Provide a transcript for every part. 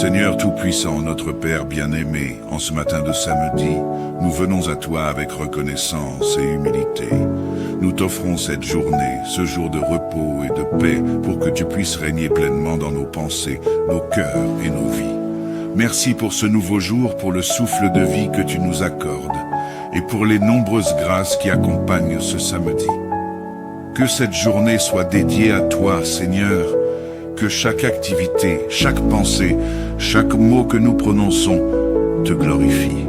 Seigneur Tout-Puissant, notre Père bien-aimé, en ce matin de samedi, nous venons à toi avec reconnaissance et humilité. Nous t'offrons cette journée, ce jour de repos et de paix, pour que tu puisses régner pleinement dans nos pensées, nos cœurs et nos vies. Merci pour ce nouveau jour, pour le souffle de vie que tu nous accordes, et pour les nombreuses grâces qui accompagnent ce samedi. Que cette journée soit dédiée à toi, Seigneur, que chaque activité, chaque pensée, chaque mot que nous prononçons te glorifie.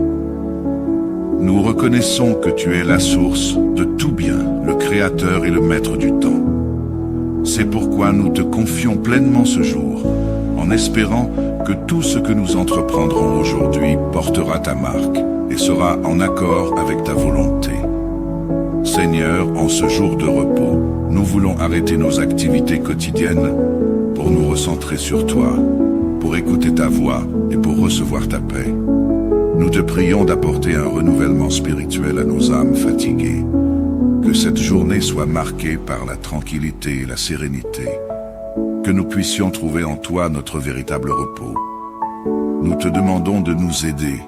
Nous reconnaissons que tu es la source de tout bien, le Créateur et le Maître du temps. C'est pourquoi nous te confions pleinement ce jour, en espérant que tout ce que nous entreprendrons aujourd'hui portera ta marque et sera en accord avec ta volonté. Seigneur, en ce jour de repos, nous voulons arrêter nos activités quotidiennes pour nous recentrer sur toi, pour écouter ta voix et pour recevoir ta paix. Nous te prions d'apporter un renouvellement spirituel à nos âmes fatiguées. Que cette journée soit marquée par la tranquillité et la sérénité. Que nous puissions trouver en toi notre véritable repos. Nous te demandons de nous aider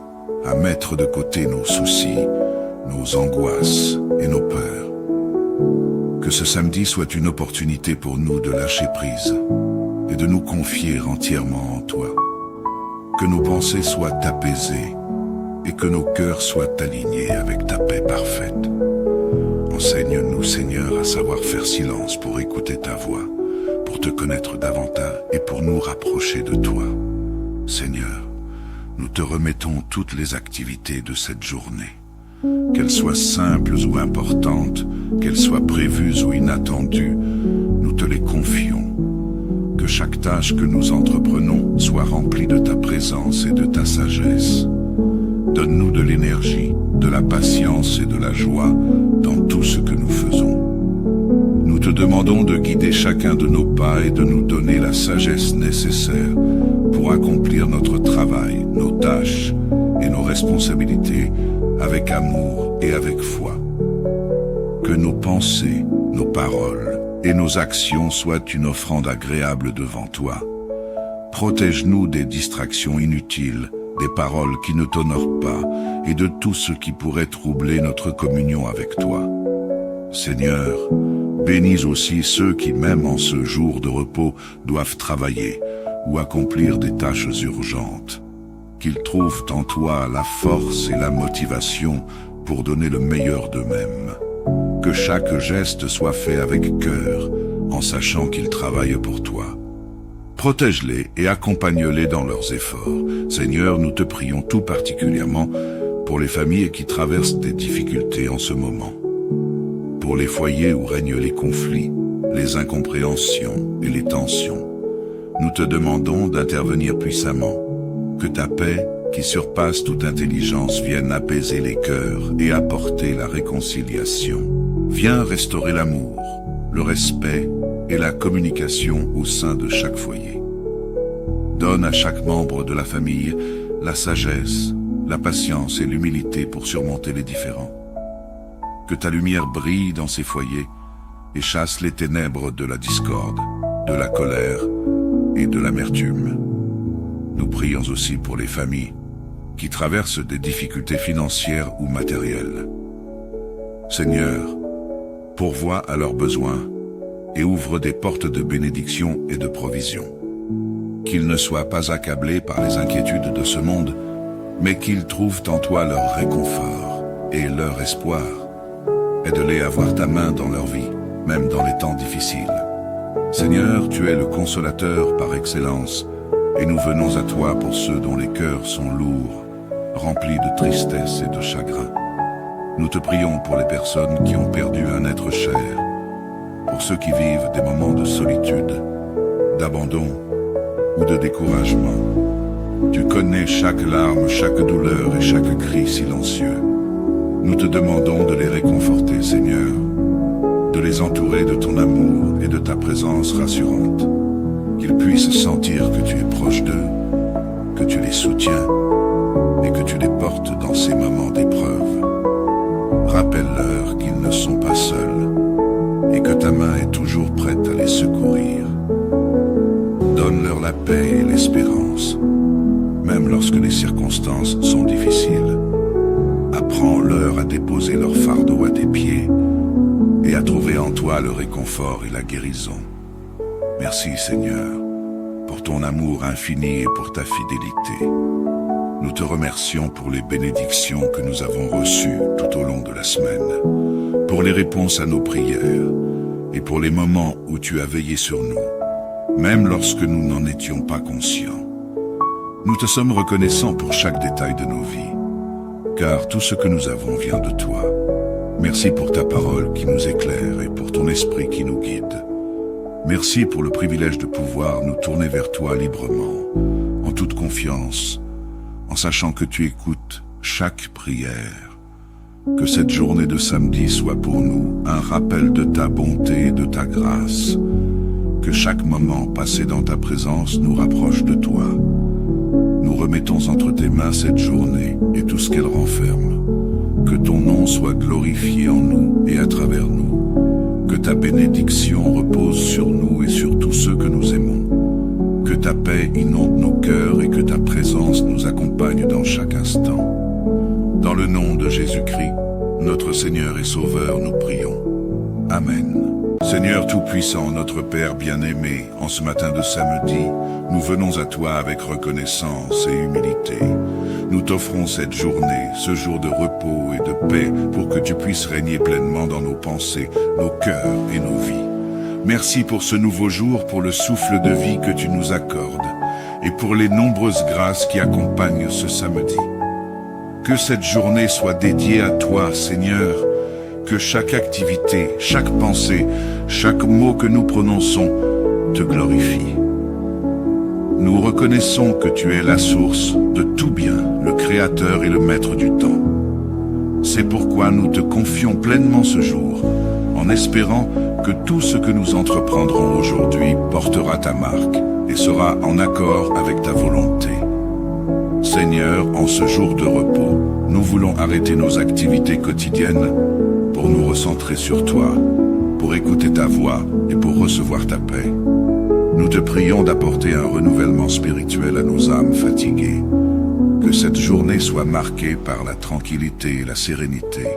à mettre de côté nos soucis, nos angoisses et nos peurs. Que ce samedi soit une opportunité pour nous de lâcher prise et de nous confier entièrement en toi. Que nos pensées soient apaisées et que nos cœurs soient alignés avec ta paix parfaite. Enseigne-nous, Seigneur, à savoir faire silence pour écouter ta voix, pour te connaître davantage et pour nous rapprocher de toi. Seigneur, nous te remettons toutes les activités de cette journée. Qu'elles soient simples ou importantes, qu'elles soient prévues ou inattendues, nous te les confions. Que chaque tâche que nous entreprenons soit remplie de ta présence et de ta sagesse. Donne-nous de l'énergie, de la patience et de la joie dans tout ce que nous faisons. Nous te demandons de guider chacun de nos pas et de nous donner la sagesse nécessaire pour accomplir notre travail, nos tâches et nos responsabilités avec amour et avec foi. Que nos pensées, nos paroles et nos actions soient une offrande agréable devant toi. Protège-nous des distractions inutiles, des paroles qui ne t'honorent pas et de tout ce qui pourrait troubler notre communion avec toi. Seigneur, bénis aussi ceux qui, même en ce jour de repos, doivent travailler ou accomplir des tâches urgentes. Qu'ils trouvent en toi la force et la motivation pour donner le meilleur d'eux-mêmes. Que chaque geste soit fait avec cœur, en sachant qu'ils travaillent pour toi. Protège-les et accompagne-les dans leurs efforts. Seigneur, nous te prions tout particulièrement pour les familles qui traversent des difficultés en ce moment. Pour les foyers où règnent les conflits, les incompréhensions et les tensions. Nous te demandons d'intervenir puissamment. Que ta paix, qui surpasse toute intelligence, vienne apaiser les cœurs et apporter la réconciliation. Viens restaurer l'amour, le respect et la communication au sein de chaque foyer. Donne à chaque membre de la famille la sagesse, la patience et l'humilité pour surmonter les différends. Que ta lumière brille dans ces foyers et chasse les ténèbres de la discorde, de la colère et de l'amertume. Nous prions aussi pour les familles qui traversent des difficultés financières ou matérielles. Seigneur, pourvois à leurs besoins et ouvre des portes de bénédiction et de provision. Qu'ils ne soient pas accablés par les inquiétudes de ce monde, mais qu'ils trouvent en toi leur réconfort et leur espoir. Aide-les à voir ta main dans leur vie, même dans les temps difficiles. Seigneur, tu es le consolateur par excellence, et nous venons à toi pour ceux dont les cœurs sont lourds, remplis de tristesse et de chagrin. Nous te prions pour les personnes qui ont perdu un être cher, pour ceux qui vivent des moments de solitude, d'abandon ou de découragement. Tu connais chaque larme, chaque douleur et chaque cri silencieux. Nous te demandons de les réconforter, Seigneur, de les entourer de ton amour et de ta présence rassurante, qu'ils puissent sentir que tu es proche d'eux, que tu les soutiens et que tu les portes dans ces moments d'épreuve. Rappelle-leur qu'ils ne sont pas seuls et que ta main est toujours prête à les secourir. Donne-leur la paix et l'espérance, même lorsque les circonstances sont difficiles. Apprends-leur à déposer leur fardeau à tes pieds et à trouver en toi le réconfort et la guérison. Merci Seigneur, pour ton amour infini et pour ta fidélité. Nous te remercions pour les bénédictions que nous avons reçues tout au long de la semaine, pour les réponses à nos prières et pour les moments où tu as veillé sur nous, même lorsque nous n'en étions pas conscients. Nous te sommes reconnaissants pour chaque détail de nos vies, car tout ce que nous avons vient de toi. Merci pour ta parole qui nous éclaire et pour ton esprit qui nous guide. Merci pour le privilège de pouvoir nous tourner vers toi librement, en toute confiance, en sachant que tu écoutes chaque prière. Que cette journée de samedi soit pour nous un rappel de ta bonté et de ta grâce. Que chaque moment passé dans ta présence nous rapproche de toi. Nous remettons entre tes mains cette journée et tout ce qu'elle renferme. Que ton nom soit glorifié en nous et à travers nous. Que ta bénédiction repose sur nous et sur tous ceux que nous aimons. Que ta paix inonde nos cœurs et que ta présence nous accompagne dans chaque instant. Dans le nom de Jésus-Christ, notre Seigneur et Sauveur, nous prions. Amen. Seigneur Tout-Puissant, notre Père bien-aimé, en ce matin de samedi, nous venons à toi avec reconnaissance et humilité. Nous t'offrons cette journée, ce jour de repos et de paix, pour que tu puisses régner pleinement dans nos pensées, nos cœurs et nos vies. Merci pour ce nouveau jour, pour le souffle de vie que tu nous accordes, et pour les nombreuses grâces qui accompagnent ce samedi. Que cette journée soit dédiée à toi, Seigneur, que chaque activité, chaque pensée, chaque mot que nous prononçons te glorifie. Nous reconnaissons que tu es la source de tout bien, le Créateur et le Maître du temps. C'est pourquoi nous te confions pleinement ce jour, en espérant que tout ce que nous entreprendrons aujourd'hui portera ta marque et sera en accord avec ta volonté. Seigneur, en ce jour de repos, nous voulons arrêter nos activités quotidiennes pour nous recentrer sur toi, pour écouter ta voix et pour recevoir ta paix. Nous te prions d'apporter un renouvellement spirituel à nos âmes fatiguées. Que cette journée soit marquée par la tranquillité et la sérénité.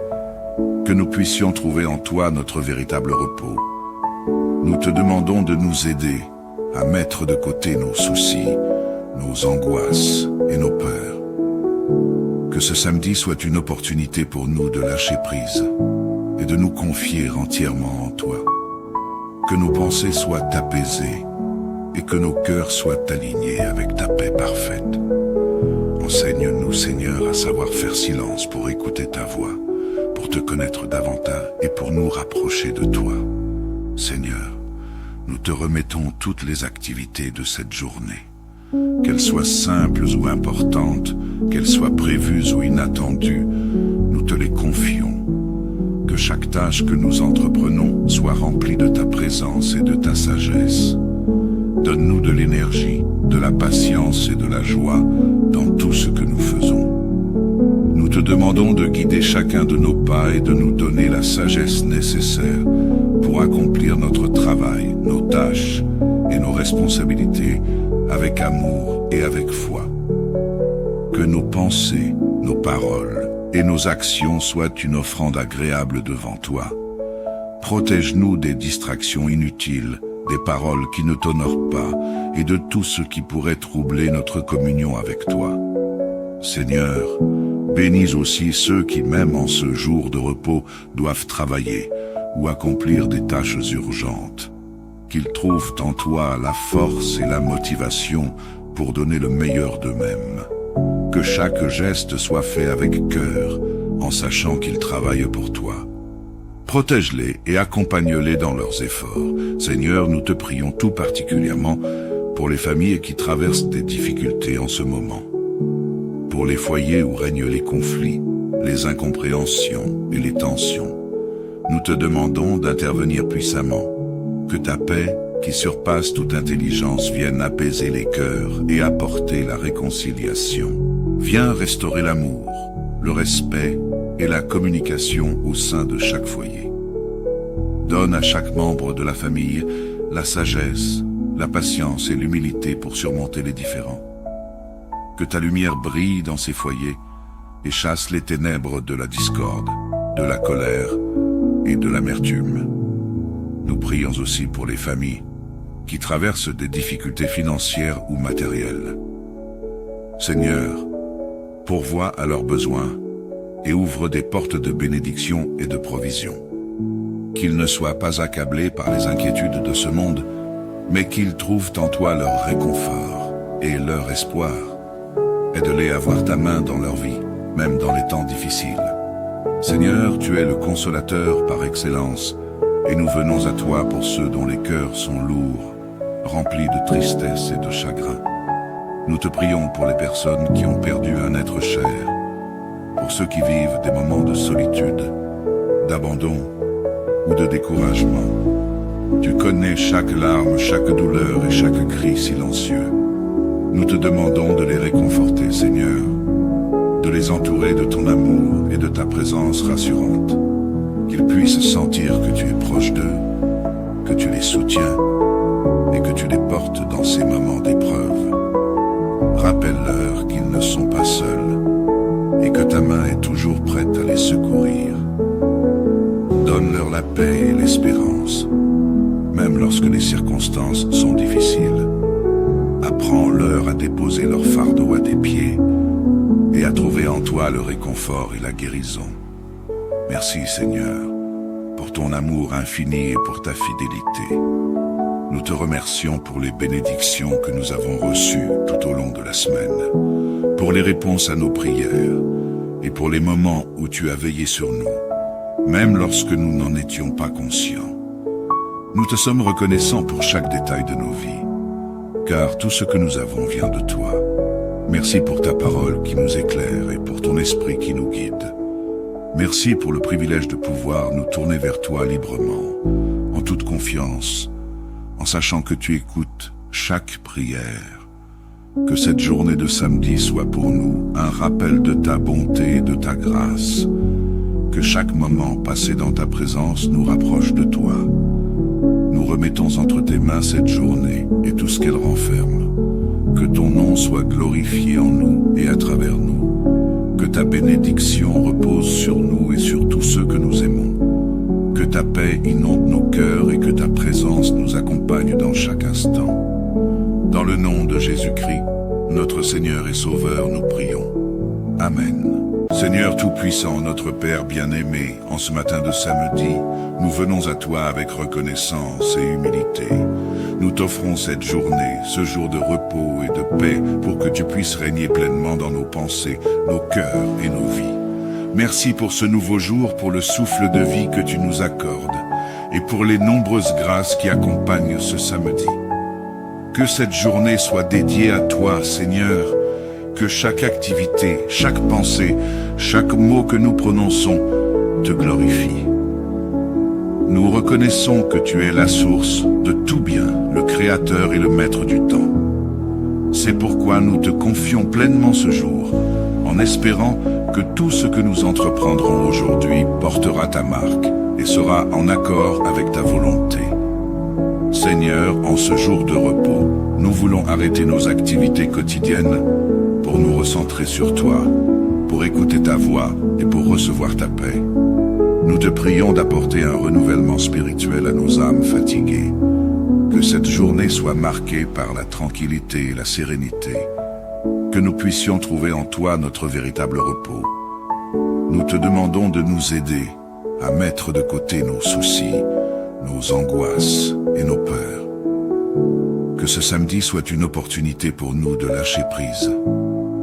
Que nous puissions trouver en toi notre véritable repos. Nous te demandons de nous aider à mettre de côté nos soucis, nos angoisses et nos peurs. Que ce samedi soit une opportunité pour nous de lâcher prise et de nous confier entièrement en toi. Que nos pensées soient apaisées et que nos cœurs soient alignés avec ta paix parfaite. Enseigne-nous, Seigneur, à savoir faire silence pour écouter ta voix, pour te connaître davantage et pour nous rapprocher de toi. Seigneur, nous te remettons toutes les activités de cette journée. Qu'elles soient simples ou importantes, qu'elles soient prévues ou inattendues, nous te les confions. Que chaque tâche que nous entreprenons soit remplie de ta présence et de ta sagesse. Donne-nous de l'énergie, de la patience et de la joie dans tout ce que nous faisons. Nous te demandons de guider chacun de nos pas et de nous donner la sagesse nécessaire pour accomplir notre travail, nos tâches et nos responsabilités avec amour et avec foi. Que nos pensées, nos paroles et nos actions soient une offrande agréable devant toi. Protège-nous des distractions inutiles, des paroles qui ne t'honorent pas et de tout ce qui pourrait troubler notre communion avec toi. Seigneur, bénis aussi ceux qui, même en ce jour de repos, doivent travailler ou accomplir des tâches urgentes. Qu'ils trouvent en toi la force et la motivation pour donner le meilleur d'eux-mêmes. Que chaque geste soit fait avec cœur, en sachant qu'ils travaillent pour toi. Protège-les et accompagne-les dans leurs efforts. Seigneur, nous te prions tout particulièrement pour les familles qui traversent des difficultés en ce moment. Pour les foyers où règnent les conflits, les incompréhensions et les tensions. Nous te demandons d'intervenir puissamment. Que ta paix, qui surpasse toute intelligence, vienne apaiser les cœurs et apporter la réconciliation. Viens restaurer l'amour, le respect et la communication au sein de chaque foyer. Donne à chaque membre de la famille la sagesse, la patience et l'humilité pour surmonter les différends. Que ta lumière brille dans ces foyers et chasse les ténèbres de la discorde, de la colère et de l'amertume. Nous prions aussi pour les familles qui traversent des difficultés financières ou matérielles. Seigneur, pourvois à leurs besoins et ouvre des portes de bénédiction et de provision. Qu'ils ne soient pas accablés par les inquiétudes de ce monde, mais qu'ils trouvent en toi leur réconfort et leur espoir. Aide-les à voir ta main dans leur vie, même dans les temps difficiles. Seigneur, tu es le consolateur par excellence, et nous venons à toi pour ceux dont les cœurs sont lourds, remplis de tristesse et de chagrin. Nous te prions pour les personnes qui ont perdu un être cher, pour ceux qui vivent des moments de solitude, d'abandon ou de découragement. Tu connais chaque larme, chaque douleur et chaque cri silencieux. Nous te demandons de les réconforter, Seigneur, de les entourer de ton amour et de ta présence rassurante, qu'ils puissent sentir que tu es proche d'eux, que tu les soutiens et que tu les portes dans ces moments d'épreuve. Rappelle-leur qu'ils ne sont pas seuls et que ta main est toujours prête à les secourir. Donne-leur la paix et l'espérance, même lorsque les circonstances sont difficiles. Apprends-leur à déposer leur fardeau à tes pieds et à trouver en toi le réconfort et la guérison. Merci Seigneur, pour ton amour infini et pour ta fidélité. Nous te remercions pour les bénédictions que nous avons reçues tout au long de la semaine, pour les réponses à nos prières et pour les moments où tu as veillé sur nous, même lorsque nous n'en étions pas conscients. Nous te sommes reconnaissants pour chaque détail de nos vies, car tout ce que nous avons vient de toi. Merci pour ta parole qui nous éclaire et pour ton esprit qui nous guide. Merci pour le privilège de pouvoir nous tourner vers toi librement, en toute confiance, en sachant que tu écoutes chaque prière. Que cette journée de samedi soit pour nous un rappel de ta bonté et de ta grâce. Que chaque moment passé dans ta présence nous rapproche de toi. Nous remettons entre tes mains cette journée et tout ce qu'elle renferme. Que ton nom soit glorifié en nous et à travers nous. Que ta bénédiction repose sur nous et sur tous ceux que nous aimons. Que ta paix inonde nos cœurs et que ta présence nous accompagne dans chaque instant. Dans le nom de Jésus-Christ, notre Seigneur et Sauveur, nous prions. Amen. Seigneur Tout-Puissant, notre Père bien-aimé, en ce matin de samedi, nous venons à toi avec reconnaissance et humilité. Nous t'offrons cette journée, ce jour de repos et de paix, pour que tu puisses régner pleinement dans nos pensées, nos cœurs et nos vies. Merci pour ce nouveau jour, pour le souffle de vie que tu nous accordes, et pour les nombreuses grâces qui accompagnent ce samedi. Que cette journée soit dédiée à toi, Seigneur, que chaque activité, chaque pensée, chaque mot que nous prononçons te glorifie. Nous reconnaissons que tu es la source de tout bien, le Créateur et le Maître du temps. C'est pourquoi nous te confions pleinement ce jour, en espérant que tout ce que nous entreprendrons aujourd'hui portera ta marque et sera en accord avec ta volonté. Seigneur, en ce jour de repos, nous voulons arrêter nos activités quotidiennes pour nous recentrer sur toi, pour écouter ta voix et pour recevoir ta paix. Nous te prions d'apporter un renouvellement spirituel à nos âmes fatiguées. Que cette journée soit marquée par la tranquillité et la sérénité. Que nous puissions trouver en toi notre véritable repos. Nous te demandons de nous aider à mettre de côté nos soucis, nos angoisses et nos peurs. Que ce samedi soit une opportunité pour nous de lâcher prise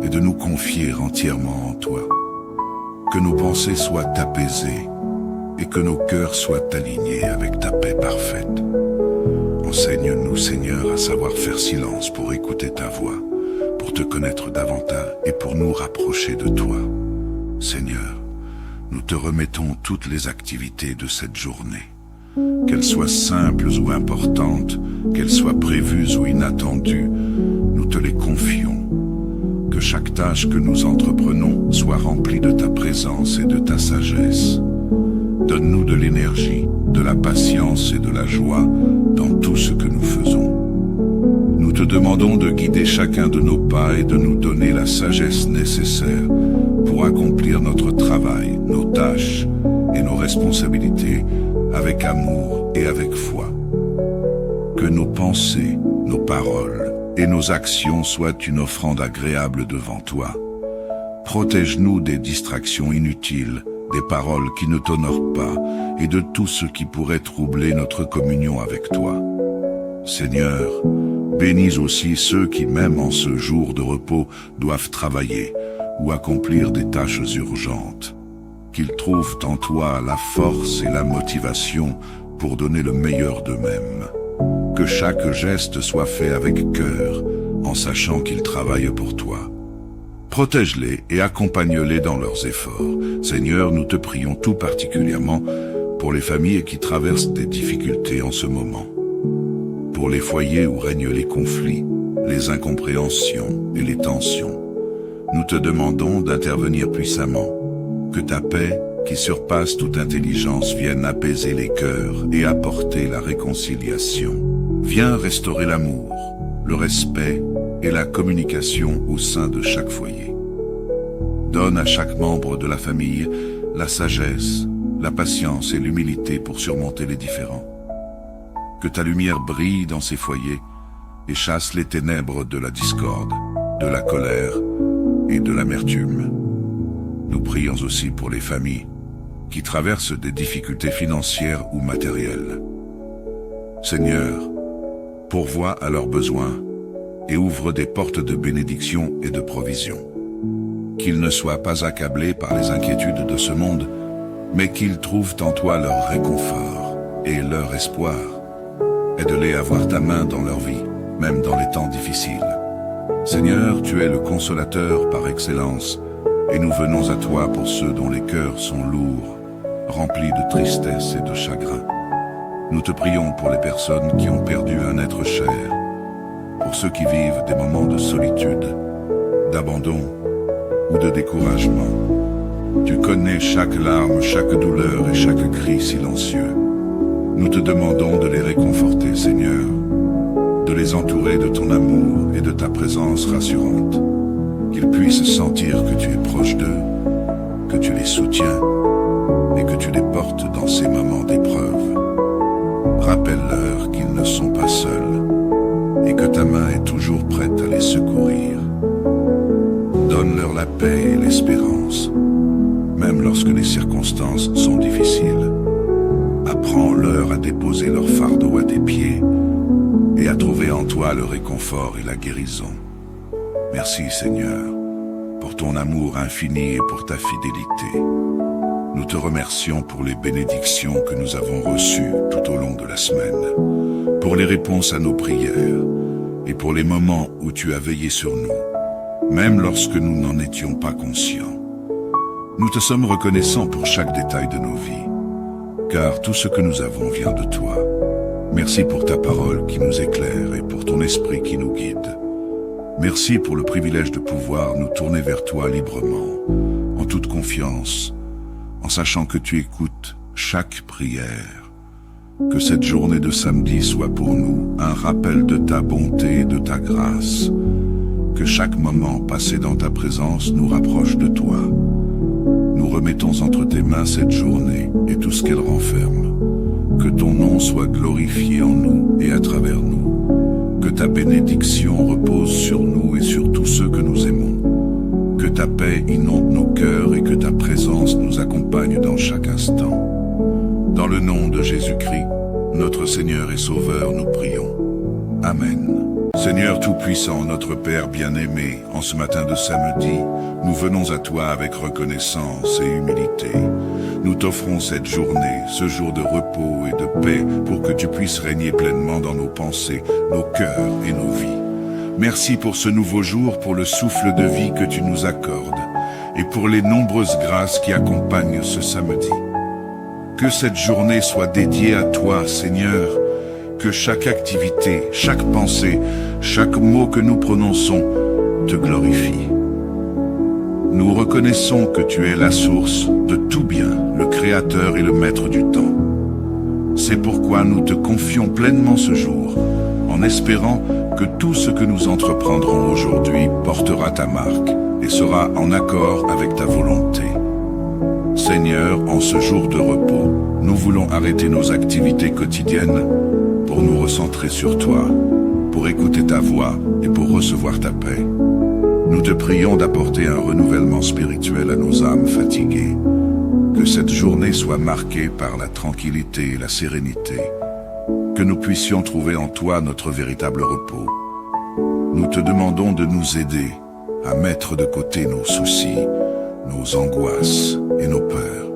et de nous confier entièrement en toi. Que nos pensées soient apaisées et que nos cœurs soient alignés avec ta paix parfaite. Enseigne-nous, Seigneur, à savoir faire silence pour écouter ta voix, pour te connaître davantage et pour nous rapprocher de toi. Seigneur, nous te remettons toutes les activités de cette journée. Qu'elles soient simples ou importantes, qu'elles soient prévues ou inattendues, nous te les confions. Que chaque tâche que nous entreprenons soit remplie de ta présence et de ta sagesse. Donne-nous de l'énergie, de la patience et de la joie dans tout ce que nous faisons. Nous te demandons de guider chacun de nos pas et de nous donner la la sagesse nécessaire pour accomplir notre travail, nos tâches et nos responsabilités avec amour et avec foi. Que nos pensées, nos paroles et nos actions soient une offrande agréable devant toi. Protège-nous des distractions inutiles, des paroles qui ne t'honorent pas et de tout ce qui pourrait troubler notre communion avec toi. Seigneur, bénis aussi ceux qui, même en ce jour de repos, doivent travailler ou accomplir des tâches urgentes. Qu'ils trouvent en toi la force et la motivation pour donner le meilleur d'eux-mêmes. Que chaque geste soit fait avec cœur, en sachant qu'ils travaillent pour toi. Protège-les et accompagne-les dans leurs efforts. Seigneur, nous te prions tout particulièrement pour les familles qui traversent des difficultés en ce moment. Pour les foyers où règnent les conflits, les incompréhensions et les tensions. Nous te demandons d'intervenir puissamment. Que ta paix, qui surpasse toute intelligence, vienne apaiser les cœurs et apporter la réconciliation. Viens restaurer l'amour, le respect et la communication au sein de chaque foyer. Donne à chaque membre de la famille la sagesse, la patience et l'humilité pour surmonter les différends. Que ta lumière brille dans ces foyers et chasse les ténèbres de la discorde, de la colère et de l'amertume. Nous prions aussi pour les familles qui traversent des difficultés financières ou matérielles. Seigneur, pourvois à leurs besoins et ouvre des portes de bénédiction et de provision. Qu'ils ne soient pas accablés par les inquiétudes de ce monde, mais qu'ils trouvent en toi leur réconfort et leur espoir. Aide-les à voir ta main dans leur vie, même dans les temps difficiles. Seigneur, tu es le consolateur par excellence, et nous venons à toi pour ceux dont les cœurs sont lourds, remplis de tristesse et de chagrin. Nous te prions pour les personnes qui ont perdu un être cher, pour ceux qui vivent des moments de solitude, d'abandon ou de découragement. Tu connais chaque larme, chaque douleur et chaque cri silencieux. Nous te demandons de les réconforter, Seigneur, de les entourer de ton amour et de ta présence rassurante, qu'ils puissent sentir que tu es proche d'eux, que tu les soutiens et que tu les portes dans ces moments d'épreuve. Rappelle-leur qu'ils ne sont pas seuls et que ta main est toujours prête à les secourir. Donne-leur la paix et l'espérance, même lorsque les circonstances sont difficiles. Apprends-leur à déposer leur fardeau à tes pieds et à trouver en toi le réconfort et la guérison. Merci Seigneur, pour ton amour infini et pour ta fidélité. Nous te remercions pour les bénédictions que nous avons reçues tout au long de la semaine, pour les réponses à nos prières et pour les moments où tu as veillé sur nous, même lorsque nous n'en étions pas conscients. Nous te sommes reconnaissants pour chaque détail de nos vies, car tout ce que nous avons vient de toi. Merci pour ta parole qui nous éclaire et pour ton esprit qui nous guide. Merci pour le privilège de pouvoir nous tourner vers toi librement, en toute confiance, en sachant que tu écoutes chaque prière. Que cette journée de samedi soit pour nous un rappel de ta bonté et de ta grâce. Que chaque moment passé dans ta présence nous rapproche de toi. Nous remettons entre tes mains cette journée et tout ce qu'elle renferme. Que ton nom soit glorifié en nous et à travers nous. Que ta bénédiction repose sur nous et sur tous ceux que nous aimons. Que ta paix inonde nos cœurs et que ta présence nous accompagne dans chaque instant. Dans le nom de Jésus-Christ, notre Seigneur et Sauveur, nous prions. Amen. Seigneur Tout-Puissant, notre Père bien-aimé, en ce matin de samedi, nous venons à toi avec reconnaissance et humilité. Nous t'offrons cette journée, ce jour de repos et de paix, pour que tu puisses régner pleinement dans nos pensées, nos cœurs et nos vies. Merci pour ce nouveau jour, pour le souffle de vie que tu nous accordes, et pour les nombreuses grâces qui accompagnent ce samedi. Que cette journée soit dédiée à toi, Seigneur, que chaque activité, chaque pensée, chaque mot que nous prononçons te glorifie. Nous reconnaissons que tu es la source de tout bien, le Créateur et le Maître du temps. C'est pourquoi nous te confions pleinement ce jour, en espérant que tout ce que nous entreprendrons aujourd'hui portera ta marque et sera en accord avec ta volonté. Seigneur, en ce jour de repos, nous voulons arrêter nos activités quotidiennes pour nous recentrer sur toi, pour écouter ta voix et pour recevoir ta paix. Nous te prions d'apporter un renouvellement spirituel à nos âmes fatiguées. Que cette journée soit marquée par la tranquillité et la sérénité. Que nous puissions trouver en toi notre véritable repos. Nous te demandons de nous aider à mettre de côté nos soucis, nos angoisses et nos peurs.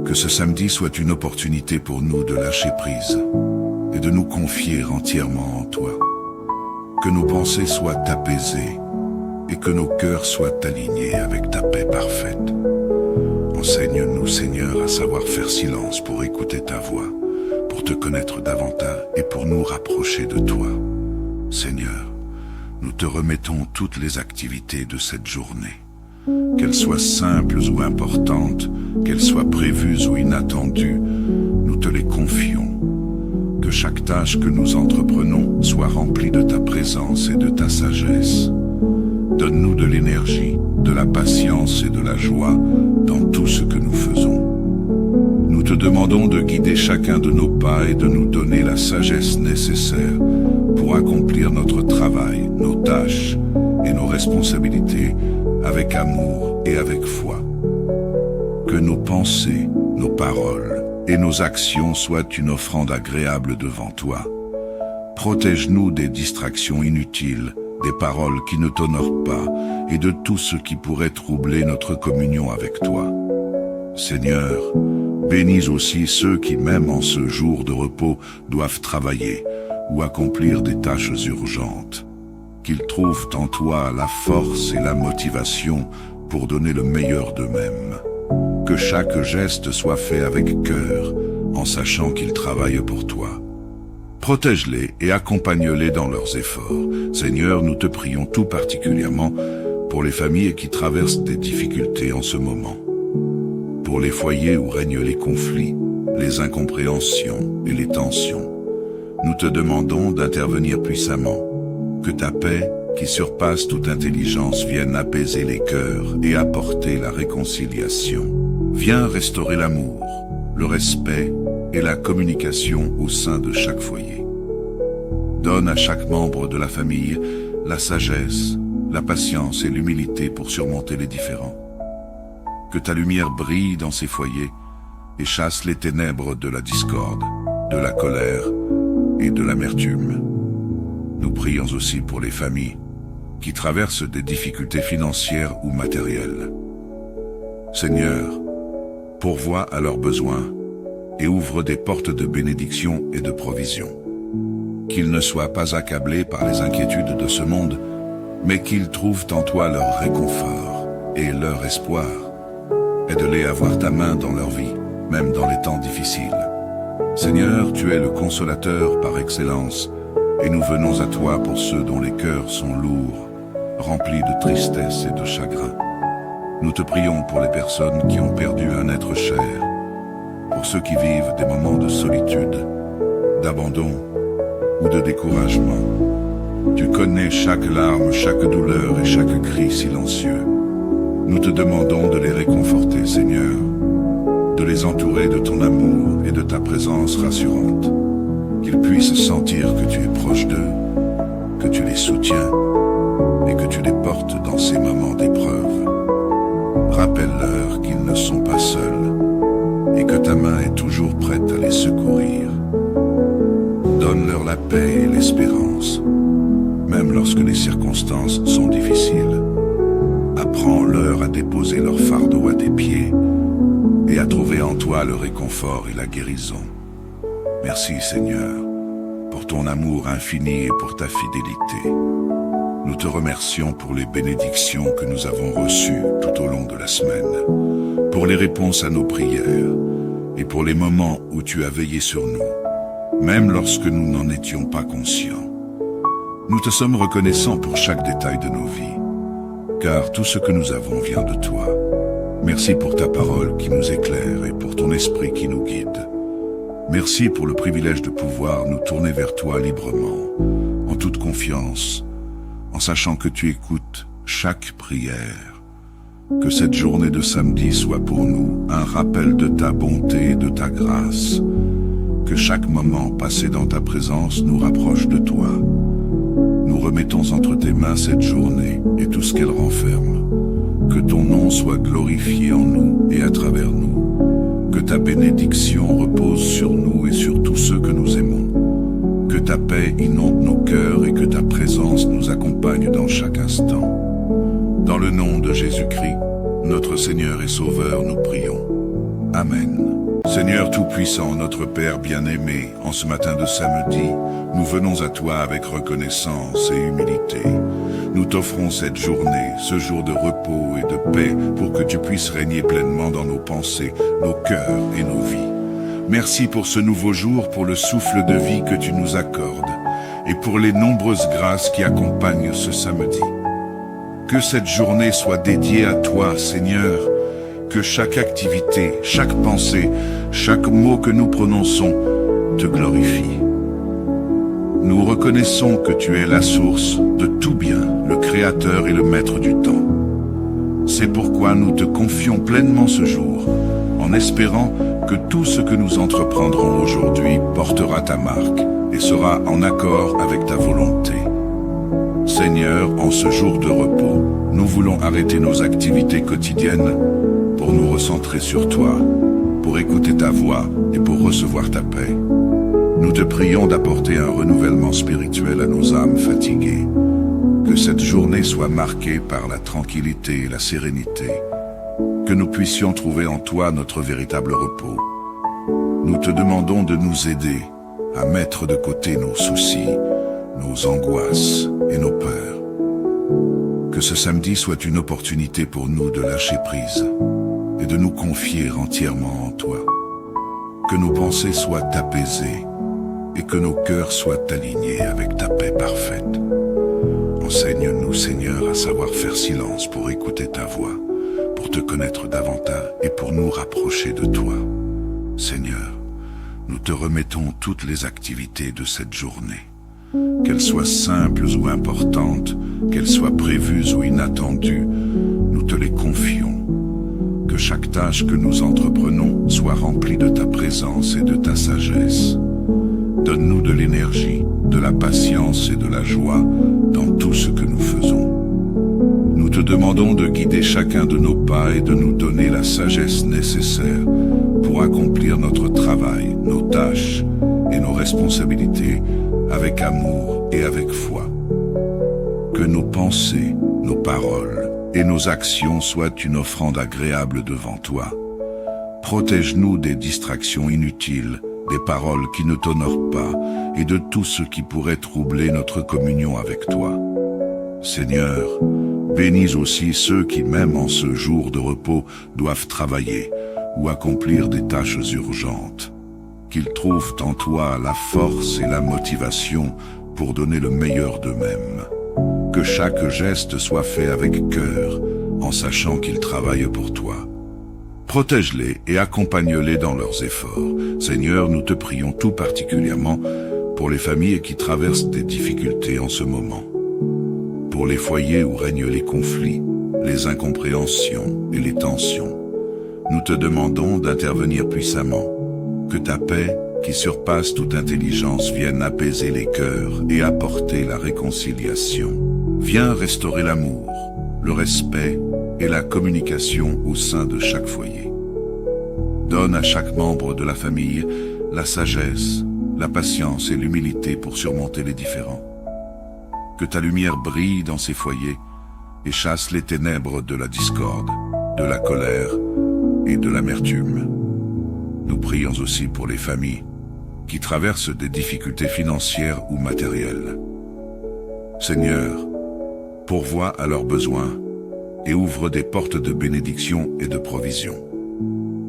Que ce samedi soit une opportunité pour nous de lâcher prise et de nous confier entièrement en toi. Que nos pensées soient apaisées et que nos cœurs soient alignés avec ta paix parfaite. Enseigne-nous, Seigneur, à savoir faire silence pour écouter ta voix, pour te connaître davantage et pour nous rapprocher de toi. Seigneur, nous te remettons toutes les activités de cette journée. Qu'elles soient simples ou importantes, qu'elles soient prévues ou inattendues, nous te les confions. Que chaque tâche que nous entreprenons soit remplie de ta présence et de ta sagesse. Donne-nous de l'énergie, de la patience et de la joie dans tout ce que nous faisons. Nous te demandons de guider chacun de nos pas et de nous donner la sagesse nécessaire pour accomplir notre travail, nos tâches et nos responsabilités avec amour et avec foi. Que nos pensées, nos paroles et nos actions soient une offrande agréable devant toi. Protège-nous des distractions inutiles, des paroles qui ne t'honorent pas et de tout ce qui pourrait troubler notre communion avec toi. Seigneur, bénis aussi ceux qui, même en ce jour de repos, doivent travailler ou accomplir des tâches urgentes. Qu'ils trouvent en toi la force et la motivation pour donner le meilleur d'eux-mêmes. Que chaque geste soit fait avec cœur, en sachant qu'ils travaillent pour toi. Protège-les et accompagne-les dans leurs efforts. Seigneur, nous te prions tout particulièrement pour les familles qui traversent des difficultés en ce moment. Pour les foyers où règnent les conflits, les incompréhensions et les tensions. Nous te demandons d'intervenir puissamment. Que ta paix, qui surpasse toute intelligence, vienne apaiser les cœurs et apporter la réconciliation. Viens restaurer l'amour, le respect et la communication au sein de chaque foyer. Donne à chaque membre de la famille la sagesse, la patience et l'humilité pour surmonter les différends. Que ta lumière brille dans ces foyers et chasse les ténèbres de la discorde, de la colère et de l'amertume. Nous prions aussi pour les familles qui traversent des difficultés financières ou matérielles. Seigneur, pourvois à leurs besoins et ouvre des portes de bénédiction et de provision. Qu'ils ne soient pas accablés par les inquiétudes de ce monde, mais qu'ils trouvent en toi leur réconfort et leur espoir. Aide-les à voir ta main dans leur vie, même dans les temps difficiles. Seigneur, tu es le consolateur par excellence, et nous venons à toi pour ceux dont les cœurs sont lourds, remplis de tristesse et de chagrin. Nous te prions pour les personnes qui ont perdu un être cher, pour ceux qui vivent des moments de solitude, d'abandon ou de découragement. Tu connais chaque larme, chaque douleur et chaque cri silencieux. Nous te demandons de les réconforter, Seigneur, de les entourer de ton amour et de ta présence rassurante, qu'ils puissent sentir que tu es proche d'eux, que tu les soutiens et que tu les portes dans ces moments d'épreuve. Rappelle-leur qu'ils ne sont pas seuls et que ta main est toujours prête à les secourir. Donne-leur la paix et l'espérance, même lorsque les circonstances sont difficiles. Apprends-leur à déposer leur fardeau à tes pieds et à trouver en toi le réconfort et la guérison. Merci Seigneur, pour ton amour infini et pour ta fidélité. Nous te remercions pour les bénédictions que nous avons reçues tout au long de la semaine, pour les réponses à nos prières et pour les moments où tu as veillé sur nous, même lorsque nous n'en étions pas conscients. Nous te sommes reconnaissants pour chaque détail de nos vies, car tout ce que nous avons vient de toi. Merci pour ta parole qui nous éclaire et pour ton esprit qui nous guide. Merci pour le privilège de pouvoir nous tourner vers toi librement, en toute confiance, en sachant que tu écoutes chaque prière. Que cette journée de samedi soit pour nous un rappel de ta bonté et de ta grâce. Que chaque moment passé dans ta présence nous rapproche de toi. Nous remettons entre tes mains cette journée et tout ce qu'elle renferme. Que ton nom soit glorifié en nous et à travers nous. Que ta bénédiction repose sur nous et sur tous ceux que nous aimons. Que ta paix inonde nos cœurs et que ta présence nous accompagne dans chaque instant. Dans le nom de Jésus-Christ, notre Seigneur et Sauveur, nous prions. Amen. Seigneur Tout-Puissant, notre Père bien-aimé, en ce matin de samedi, nous venons à toi avec reconnaissance et humilité. Nous t'offrons cette journée, ce jour de repos et de paix, pour que tu puisses régner pleinement dans nos pensées, nos cœurs et nos vies. Merci pour ce nouveau jour, pour le souffle de vie que tu nous accordes, et pour les nombreuses grâces qui accompagnent ce samedi. Que cette journée soit dédiée à toi, Seigneur, que chaque activité, chaque pensée, chaque mot que nous prononçons te glorifie. Nous reconnaissons que tu es la source de tout bien, le Créateur et le Maître du temps. C'est pourquoi nous te confions pleinement ce jour, en espérant que tout ce que nous entreprendrons aujourd'hui portera ta marque et sera en accord avec ta volonté. Seigneur, en ce jour de repos, nous voulons arrêter nos activités quotidiennes pour nous recentrer sur toi, pour écouter ta voix et pour recevoir ta paix. Nous te prions d'apporter un renouvellement spirituel à nos âmes fatiguées. Que cette journée soit marquée par la tranquillité et la sérénité. Que nous puissions trouver en toi notre véritable repos. Nous te demandons de nous aider à mettre de côté nos soucis, nos angoisses et nos peurs. Que ce samedi soit une opportunité pour nous de lâcher prise et de nous confier entièrement en toi. Que nos pensées soient apaisées et que nos cœurs soient alignés avec ta paix parfaite. Enseigne-nous, Seigneur, à savoir faire silence pour écouter ta voix, pour te connaître davantage et pour nous rapprocher de toi. Seigneur, nous te remettons toutes les activités de cette journée. Qu'elles soient simples ou importantes, qu'elles soient prévues ou inattendues, nous te les confions. Que chaque tâche que nous entreprenons soit remplie de ta présence et de ta sagesse. Donne-nous de l'énergie, de la patience et de la joie dans tout ce que nous faisons. Nous te demandons de guider chacun de nos pas et de nous donner la sagesse nécessaire pour accomplir notre travail, nos tâches et nos responsabilités avec amour et avec foi. Que nos pensées, nos paroles et nos actions soient une offrande agréable devant toi. Protège-nous des distractions inutiles, des paroles qui ne t'honorent pas et de tout ce qui pourrait troubler notre communion avec toi. Seigneur, bénis aussi ceux qui, même en ce jour de repos, doivent travailler ou accomplir des tâches urgentes. Qu'ils trouvent en toi la force et la motivation pour donner le meilleur d'eux-mêmes. Que chaque geste soit fait avec cœur, en sachant qu'ils travaillent pour toi. Protège-les et accompagne-les dans leurs efforts. Seigneur, nous te prions tout particulièrement pour les familles qui traversent des difficultés en ce moment. Pour les foyers où règnent les conflits, les incompréhensions et les tensions. Nous te demandons d'intervenir puissamment. Que ta paix, qui surpasse toute intelligence, vienne apaiser les cœurs et apporter la réconciliation. Viens restaurer l'amour, le respect et la communication au sein de chaque foyer. Donne à chaque membre de la famille la sagesse, la patience et l'humilité pour surmonter les différends. Que ta lumière brille dans ces foyers et chasse les ténèbres de la discorde, de la colère et de l'amertume. Nous prions aussi pour les familles qui traversent des difficultés financières ou matérielles. Seigneur, pourvois à leurs besoins et ouvre des portes de bénédiction et de provision.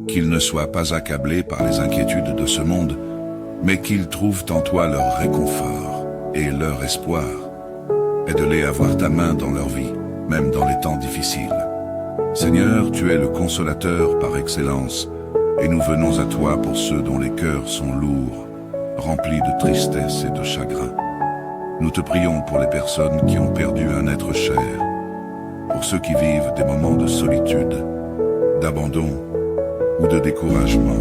Qu'ils ne soient pas accablés par les inquiétudes de ce monde, mais qu'ils trouvent en toi leur réconfort et leur espoir. Aide-les à voir ta main dans leur vie, même dans les temps difficiles. Seigneur, tu es le consolateur par excellence, et nous venons à toi pour ceux dont les cœurs sont lourds, remplis de tristesse et de chagrin. Nous te prions pour les personnes qui ont perdu un être cher, pour ceux qui vivent des moments de solitude, d'abandon ou de découragement.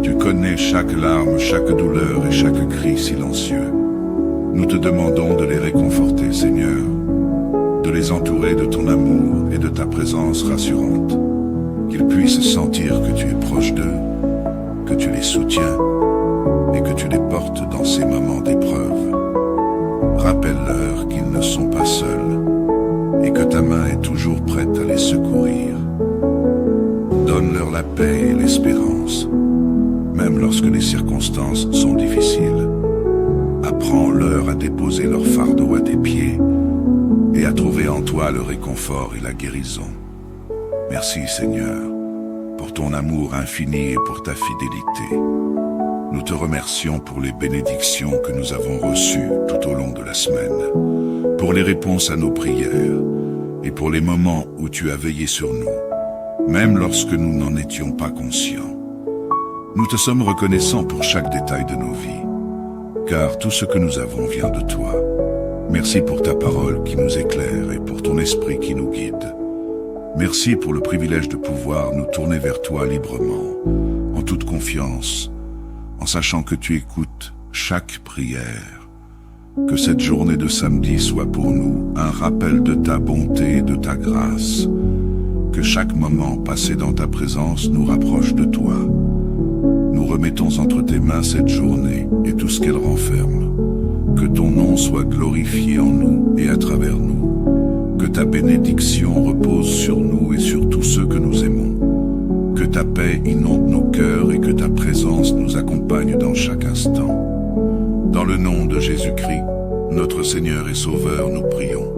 Tu connais chaque larme, chaque douleur et chaque cri silencieux. Nous te demandons de les réconforter, Seigneur, de les entourer de ton amour et de ta présence rassurante, qu'ils puissent sentir que tu es proche d'eux, que tu les soutiens et que tu les portes dans ces moments d'épreuve. Rappelle-leur qu'ils ne sont pas seuls et que ta main est toujours prête à les secourir. Donne-leur la paix et l'espérance, même lorsque les circonstances sont difficiles. Apprends-leur à déposer leur fardeau à tes pieds et à trouver en toi le réconfort et la guérison. Merci Seigneur, pour ton amour infini et pour ta fidélité. Nous te remercions pour les bénédictions que nous avons reçues tout au long de la semaine, pour les réponses à nos prières et pour les moments où tu as veillé sur nous, même lorsque nous n'en étions pas conscients. Nous te sommes reconnaissants pour chaque détail de nos vies, car tout ce que nous avons vient de toi. Merci pour ta parole qui nous éclaire et pour ton esprit qui nous guide. Merci pour le privilège de pouvoir nous tourner vers toi librement, en toute confiance, en sachant que tu écoutes chaque prière. Que cette journée de samedi soit pour nous un rappel de ta bonté et de ta grâce. Que chaque moment passé dans ta présence nous rapproche de toi. Nous remettons entre tes mains cette journée et tout ce qu'elle renferme. Que ton nom soit glorifié en nous et à travers nous. Que ta bénédiction repose sur nous et sur tous ceux que nous aimons. Que ta paix inonde nos cœurs et que ta présence nous accompagne dans chaque instant. Dans le nom de Jésus-Christ, notre Seigneur et Sauveur, nous prions.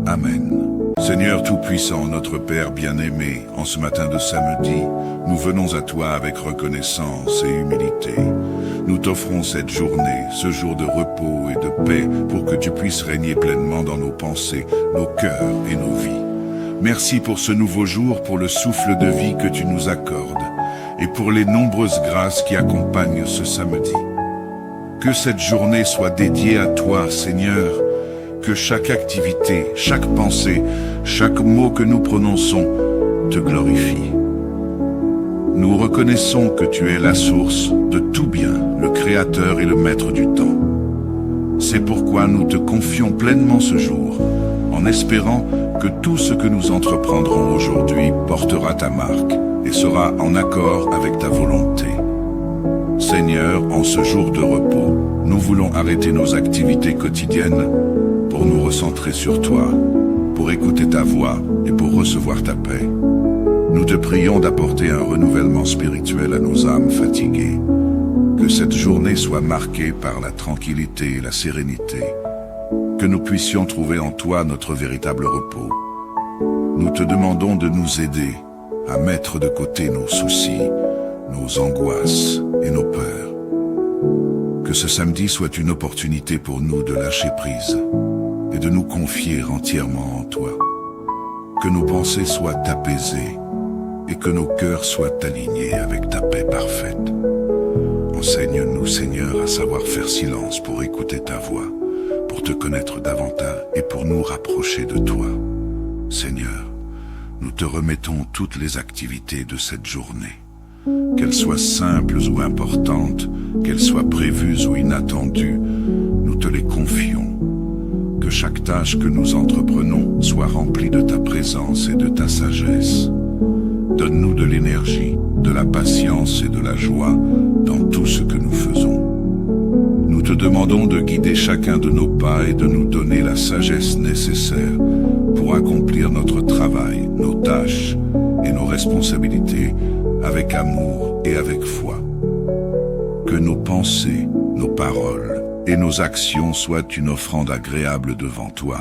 Amen. Seigneur Tout-Puissant, notre Père bien-aimé, en ce matin de samedi, nous venons à toi avec reconnaissance et humilité. Nous t'offrons cette journée, ce jour de repos et de paix, pour que tu puisses régner pleinement dans nos pensées, nos cœurs et nos vies. Merci pour ce nouveau jour, pour le souffle de vie que tu nous accordes, et pour les nombreuses grâces qui accompagnent ce samedi. Que cette journée soit dédiée à toi, Seigneur, que chaque activité, chaque pensée, chaque mot que nous prononçons te glorifie. Nous reconnaissons que tu es la source de tout bien, le Créateur et le Maître du temps. C'est pourquoi nous te confions pleinement ce jour, en espérant que tout ce que nous entreprendrons aujourd'hui portera ta marque et sera en accord avec ta volonté. Seigneur, en ce jour de repos, nous voulons arrêter nos activités quotidiennes pour nous recentrer sur toi, pour écouter ta voix et pour recevoir ta paix. Nous te prions d'apporter un renouvellement spirituel à nos âmes fatiguées. Que cette journée soit marquée par la tranquillité et la sérénité. Que nous puissions trouver en toi notre véritable repos. Nous te demandons de nous aider à mettre de côté nos soucis, nos angoisses et nos peurs. Que ce samedi soit une opportunité pour nous de lâcher prise et de nous confier entièrement en toi. Que nos pensées soient apaisées et que nos cœurs soient alignés avec ta paix parfaite. Enseigne-nous, Seigneur, à savoir faire silence pour écouter ta voix, pour te connaître davantage et pour nous rapprocher de toi. Seigneur, nous te remettons toutes les activités de cette journée. Qu'elles soient simples ou importantes, qu'elles soient prévues ou inattendues, nous te les confions. Que chaque tâche que nous entreprenons soit remplie de ta présence et de ta sagesse. Donne-nous de l'énergie, de la patience et de la joie dans tout ce que nous faisons. Nous te demandons de guider chacun de nos pas et de nous donner la sagesse nécessaire pour accomplir notre travail, nos tâches et nos responsabilités avec amour et avec foi. Que nos pensées, nos paroles et nos actions soient une offrande agréable devant toi.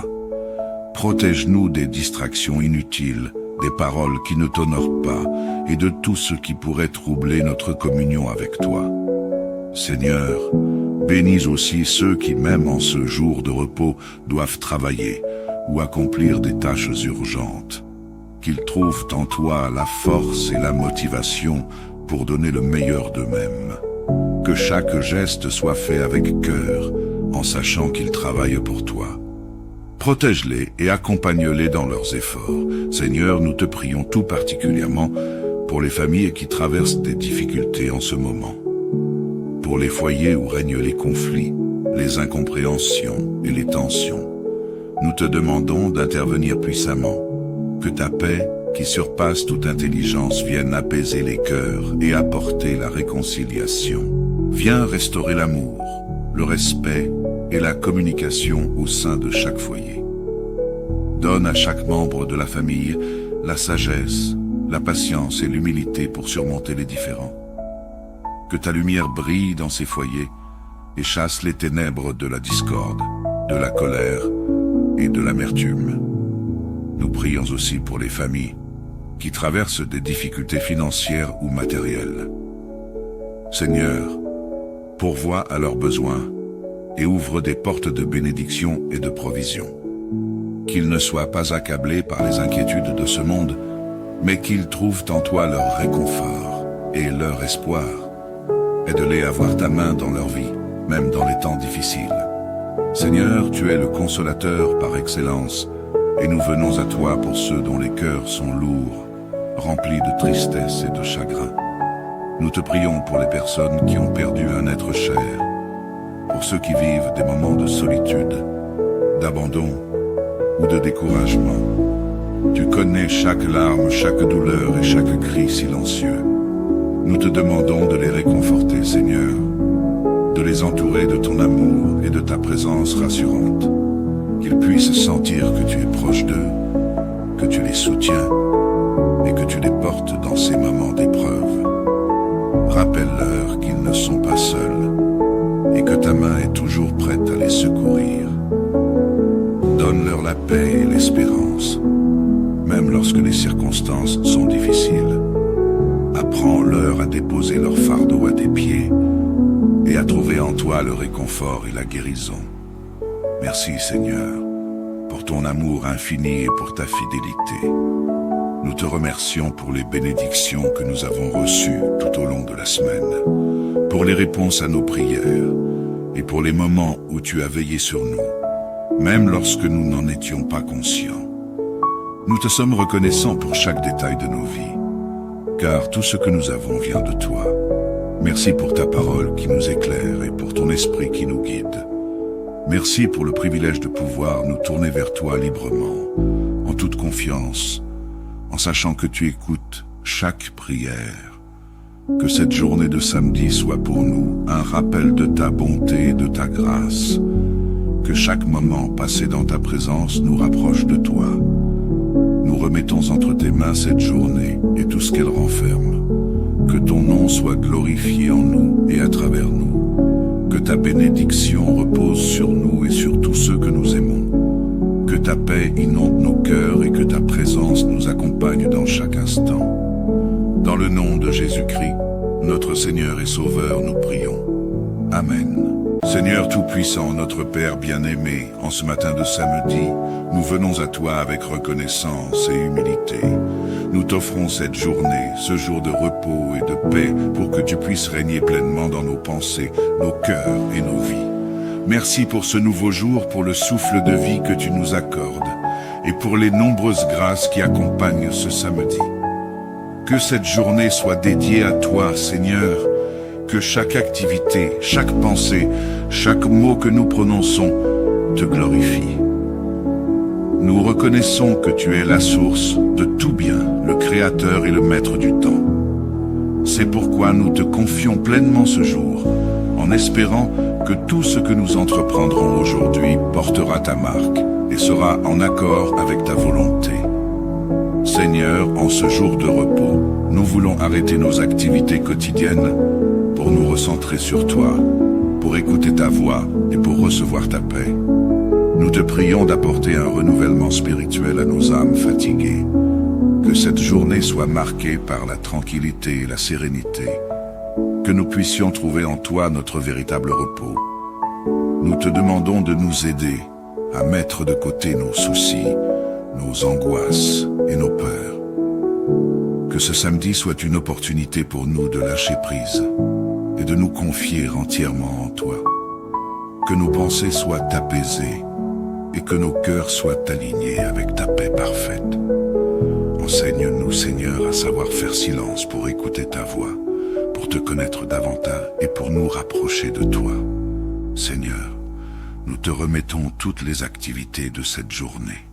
Protège-nous des distractions inutiles, des paroles qui ne t'honorent pas et de tout ce qui pourrait troubler notre communion avec toi. Seigneur, bénis aussi ceux qui, même en ce jour de repos, doivent travailler ou accomplir des tâches urgentes. Qu'ils trouvent en toi la force et la motivation pour donner le meilleur d'eux-mêmes. Que chaque geste soit fait avec cœur, en sachant qu'ils travaillent pour toi. Protège-les et accompagne-les dans leurs efforts. Seigneur, nous te prions tout particulièrement pour les familles qui traversent des difficultés en ce moment. Pour les foyers où règnent les conflits, les incompréhensions et les tensions. Nous te demandons d'intervenir puissamment. Que ta paix, qui surpasse toute intelligence, vienne apaiser les cœurs et apporter la réconciliation. Viens restaurer l'amour, le respect et la communication au sein de chaque foyer. Donne à chaque membre de la famille la sagesse, la patience et l'humilité pour surmonter les différends. Que ta lumière brille dans ces foyers et chasse les ténèbres de la discorde, de la colère et de l'amertume. Nous prions aussi pour les familles qui traversent des difficultés financières ou matérielles. Seigneur, pourvois à leurs besoins et ouvre des portes de bénédiction et de provision. Qu'ils ne soient pas accablés par les inquiétudes de ce monde, mais qu'ils trouvent en toi leur réconfort et leur espoir. Aide-les à voir ta main dans leur vie, même dans les temps difficiles. Seigneur, tu es le consolateur par excellence, et nous venons à toi pour ceux dont les cœurs sont lourds, remplis de tristesse et de chagrin. Nous te prions pour les personnes qui ont perdu un être cher, pour ceux qui vivent des moments de solitude, d'abandon ou de découragement. Tu connais chaque larme, chaque douleur et chaque cri silencieux. Nous te demandons de les réconforter, Seigneur, de les entourer de ton amour et de ta présence rassurante, qu'ils puissent sentir que tu es proche d'eux, que tu les soutiens et que tu les portes dans ces moments d'épreuve. Rappelle-leur qu'ils ne sont pas seuls et que ta main est toujours prête à les secourir. Donne-leur la paix et l'espérance, même lorsque les circonstances sont difficiles. Apprends-leur à déposer leur fardeau à tes pieds et à trouver en toi le réconfort et la guérison. Merci Seigneur, pour ton amour infini et pour ta fidélité. Nous te remercions pour les bénédictions que nous avons reçues tout au long de la semaine, pour les réponses à nos prières et pour les moments où tu as veillé sur nous, même lorsque nous n'en étions pas conscients. Nous te sommes reconnaissants pour chaque détail de nos vies, car tout ce que nous avons vient de toi. Merci pour ta parole qui nous éclaire et pour ton esprit qui nous guide. Merci pour le privilège de pouvoir nous tourner vers toi librement, en toute confiance, en sachant que tu écoutes chaque prière. Que cette journée de samedi soit pour nous un rappel de ta bonté et de ta grâce. Que chaque moment passé dans ta présence nous rapproche de toi. Nous remettons entre tes mains cette journée et tout ce qu'elle renferme. Que ton nom soit glorifié en nous et à travers nous. Que ta bénédiction repose sur nous et sur tous ceux que nous aimons. Que ta paix inonde nos cœurs et que ta présence nous accompagne dans chaque instant. Dans le nom de Jésus-Christ, notre Seigneur et Sauveur, nous prions. Amen. Seigneur Tout-Puissant, notre Père bien-aimé, en ce matin de samedi, nous venons à toi avec reconnaissance et humilité. Nous t'offrons cette journée, ce jour de repos et de paix, pour que tu puisses régner pleinement dans nos pensées, nos cœurs et nos vies. Merci pour ce nouveau jour, pour le souffle de vie que tu nous accordes, et pour les nombreuses grâces qui accompagnent ce samedi. Que cette journée soit dédiée à toi, Seigneur, que chaque activité, chaque pensée, chaque mot que nous prononçons te glorifie. Nous reconnaissons que tu es la source de tout bien, le Créateur et le Maître du temps. C'est pourquoi nous te confions pleinement ce jour, en espérant que tout ce que nous entreprendrons aujourd'hui portera ta marque et sera en accord avec ta volonté. Seigneur, en ce jour de repos, nous voulons arrêter nos activités quotidiennes pour nous recentrer sur toi, pour écouter ta voix et pour recevoir ta paix. Nous te prions d'apporter un renouvellement spirituel à nos âmes fatiguées. Que cette journée soit marquée par la tranquillité et la sérénité. Que nous puissions trouver en toi notre véritable repos. Nous te demandons de nous aider à mettre de côté nos soucis, nos angoisses et nos peurs. Que ce samedi soit une opportunité pour nous de lâcher prise et de nous confier entièrement en toi. que nos pensées soient apaisées et que nos cœurs soient alignés avec ta paix parfaite. Enseigne-nous, Seigneur, à savoir faire silence pour écouter ta voix, pour te connaître davantage et pour nous rapprocher de toi. Seigneur, nous te remettons toutes les activités de cette journée.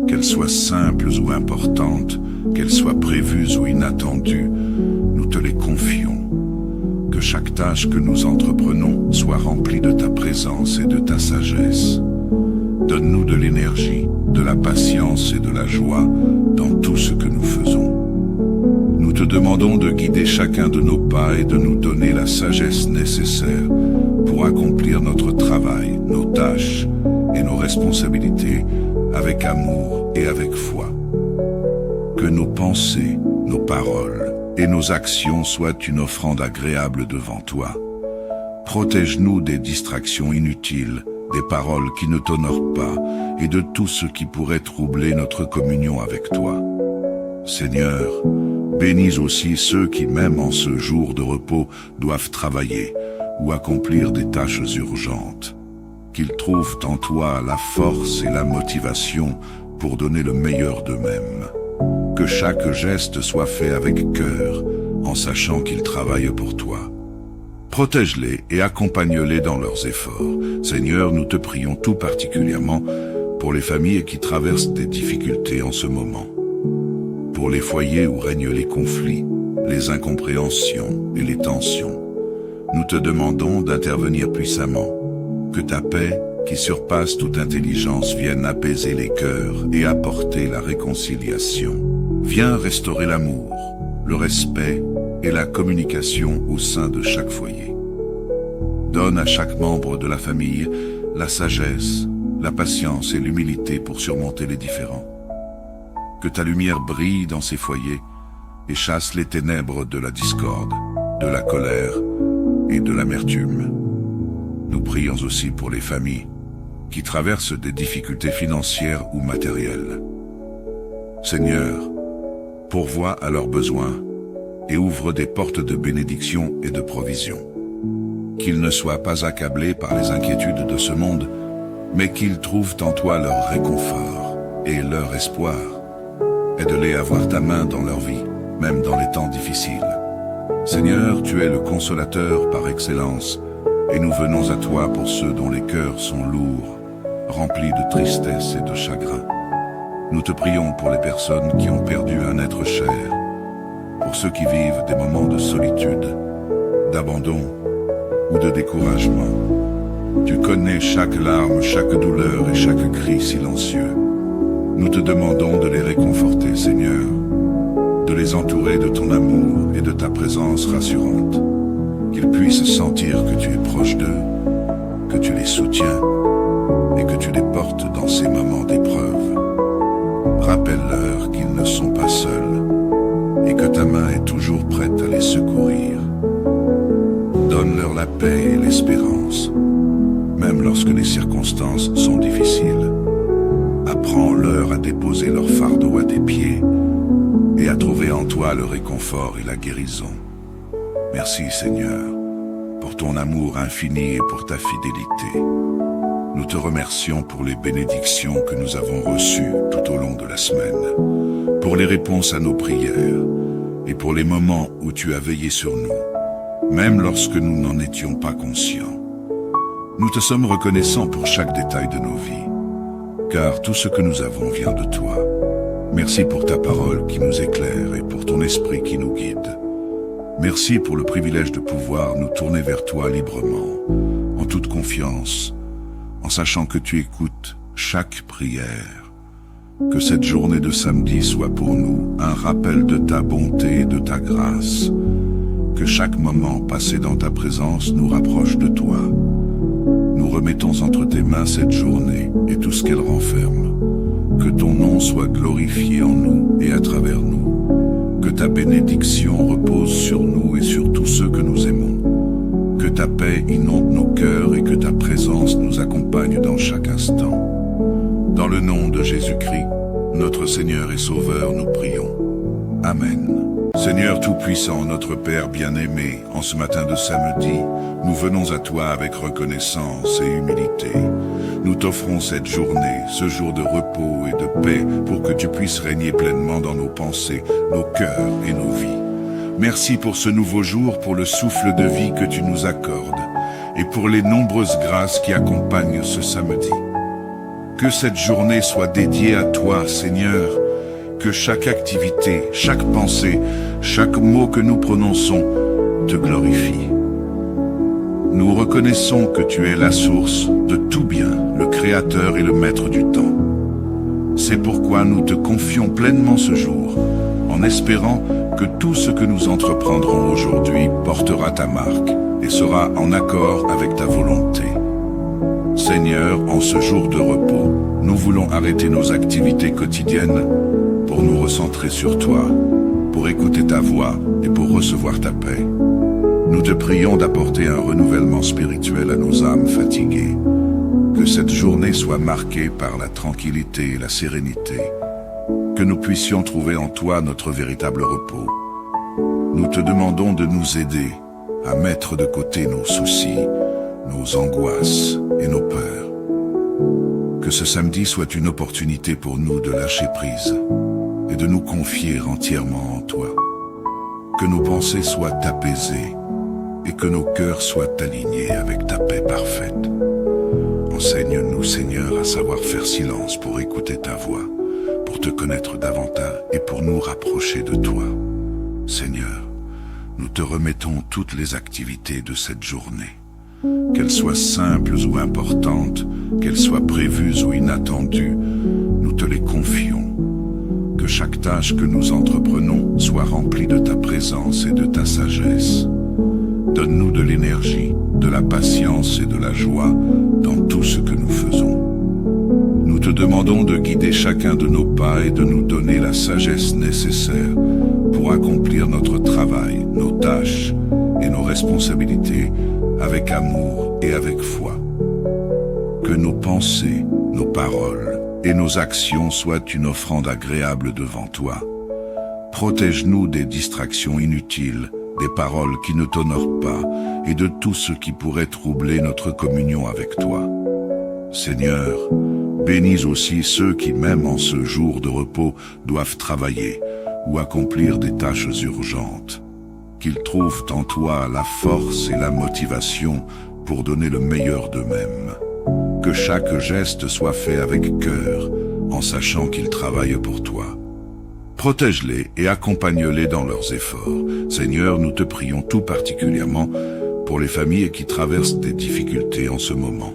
Qu'elles soient simples ou importantes, qu'elles soient prévues ou inattendues, nous te les confions. Que chaque tâche que nous entreprenons soit remplie de ta présence et de ta sagesse. Donne-nous de l'énergie, de la patience et de la joie dans tout ce que nous faisons. Nous te demandons de guider chacun de nos pas et de nous donner la sagesse nécessaire pour accomplir notre travail, nos tâches et nos responsabilités avec amour et avec foi. Que nos pensées, nos paroles et nos actions soient une offrande agréable devant toi. Protège-nous des distractions inutiles, des paroles qui ne t'honorent pas et de tout ce qui pourrait troubler notre communion avec toi. Seigneur, bénis aussi ceux qui, même en ce jour de repos, doivent travailler ou accomplir des tâches urgentes. Qu'ils trouvent en toi la force et la motivation pour donner le meilleur d'eux-mêmes. Que chaque geste soit fait avec cœur, en sachant qu'ils travaillent pour toi. Protège-les et accompagne-les dans leurs efforts. Seigneur, nous te prions tout particulièrement pour les familles qui traversent des difficultés en ce moment. Pour les foyers où règnent les conflits, les incompréhensions et les tensions. Nous te demandons d'intervenir puissamment. Que ta paix, qui surpasse toute intelligence, vienne apaiser les cœurs et apporter la réconciliation. Viens restaurer l'amour, le respect et la communication au sein de chaque foyer. Donne à chaque membre de la famille la sagesse, la patience et l'humilité pour surmonter les différends. Que ta lumière brille dans ces foyers et chasse les ténèbres de la discorde, de la colère et de l'amertume. Nous prions aussi pour les familles qui traversent des difficultés financières ou matérielles. Seigneur, pourvois à leurs besoins et ouvre des portes de bénédiction et de provision. Qu'ils ne soient pas accablés par les inquiétudes de ce monde, mais qu'ils trouvent en toi leur réconfort et leur espoir. Aide-les à voir ta main dans leur vie, même dans les temps difficiles. Seigneur, tu es le consolateur par excellence, et nous venons à toi pour ceux dont les cœurs sont lourds, remplis de tristesse et de chagrin. Nous te prions pour les personnes qui ont perdu un être cher, pour ceux qui vivent des moments de solitude, d'abandon ou de découragement. Tu connais chaque larme, chaque douleur et chaque cri silencieux. Nous te demandons de les réconforter, Seigneur, de les entourer de ton amour et de ta présence rassurante, qu'ils puissent sentir que tu es proche d'eux, que tu les soutiens et que tu les portes dans ces moments d'épreuve. Rappelle-leur qu'ils ne sont pas seuls et que ta main est toujours prête à les secourir. Donne-leur la paix et l'espérance, même lorsque les circonstances sont difficiles. Apprends-leur à déposer leur fardeau à tes pieds et à trouver en toi le réconfort et la guérison. Merci Seigneur, pour ton amour infini et pour ta fidélité. Nous te remercions pour les bénédictions que nous avons reçues tout au long de la semaine, pour les réponses à nos prières et pour les moments où tu as veillé sur nous, même lorsque nous n'en étions pas conscients. Nous te sommes reconnaissants pour chaque détail de nos vies, car tout ce que nous avons vient de toi. Merci pour ta parole qui nous éclaire et pour ton esprit qui nous guide. Merci pour le privilège de pouvoir nous tourner vers toi librement, en toute confiance, en sachant que tu écoutes chaque prière. Que cette journée de samedi soit pour nous un rappel de ta bonté et de ta grâce. Que chaque moment passé dans ta présence nous rapproche de toi. Nous remettons entre tes mains cette journée et tout ce qu'elle renferme. Que ton nom soit glorifié en nous et à travers nous. Que ta bénédiction repose sur nous et sur tous ceux que nous aimons. Que ta paix inonde nos cœurs et que ta présence nous accompagne dans chaque instant. Dans le nom de Jésus-Christ, notre Seigneur et Sauveur, nous prions. Amen. Seigneur Tout-Puissant, notre Père bien-aimé, en ce matin de samedi, nous venons à toi avec reconnaissance et humilité. Nous t'offrons cette journée, ce jour de repos et de paix, pour que tu puisses régner pleinement dans nos pensées, nos cœurs et nos vies. Merci pour ce nouveau jour, pour le souffle de vie que tu nous accordes, et pour les nombreuses grâces qui accompagnent ce samedi. Que cette journée soit dédiée à toi, Seigneur, que chaque activité, chaque pensée, chaque mot que nous prononçons te glorifie. Nous reconnaissons que tu es la source de tout bien, le Créateur et le Maître du temps. C'est pourquoi nous te confions pleinement ce jour, en espérant que tout ce que nous entreprendrons aujourd'hui portera ta marque et sera en accord avec ta volonté. Seigneur, en ce jour de repos, nous voulons arrêter nos activités quotidiennes pour nous recentrer sur toi, pour écouter ta voix et pour recevoir ta paix. Nous te prions d'apporter un renouvellement spirituel à nos âmes fatiguées, que cette journée soit marquée par la tranquillité et la sérénité, que nous puissions trouver en toi notre véritable repos. Nous te demandons de nous aider à mettre de côté nos soucis, nos angoisses et nos peurs. Que ce samedi soit une opportunité pour nous de lâcher prise et de nous confier entièrement en toi. Que nos pensées soient apaisées et que nos cœurs soient alignés avec ta paix parfaite. Enseigne-nous, Seigneur, à savoir faire silence pour écouter ta voix, pour te connaître davantage et pour nous rapprocher de toi. Seigneur, nous te remettons toutes les activités de cette journée. Qu'elles soient simples ou importantes, qu'elles soient prévues ou inattendues, nous te les confions. Que chaque tâche que nous entreprenons soit remplie de ta présence et de ta sagesse. Donne-nous de l'énergie, de la patience et de la joie dans tout ce que nous faisons. Nous te demandons de guider chacun de nos pas et de nous donner la sagesse nécessaire pour accomplir notre travail, nos tâches et nos responsabilités avec amour et avec foi. Que nos pensées, nos paroles et nos actions soient une offrande agréable devant toi. Protège-nous des distractions inutiles, des paroles qui ne t'honorent pas et de tout ce qui pourrait troubler notre communion avec toi. Seigneur, bénis aussi ceux qui, même en ce jour de repos, doivent travailler ou accomplir des tâches urgentes. Qu'ils trouvent en toi la force et la motivation pour donner le meilleur d'eux-mêmes. Que chaque geste soit fait avec cœur, en sachant qu'ils travaillent pour toi. Protège-les et accompagne-les dans leurs efforts. Seigneur, nous te prions tout particulièrement pour les familles qui traversent des difficultés en ce moment.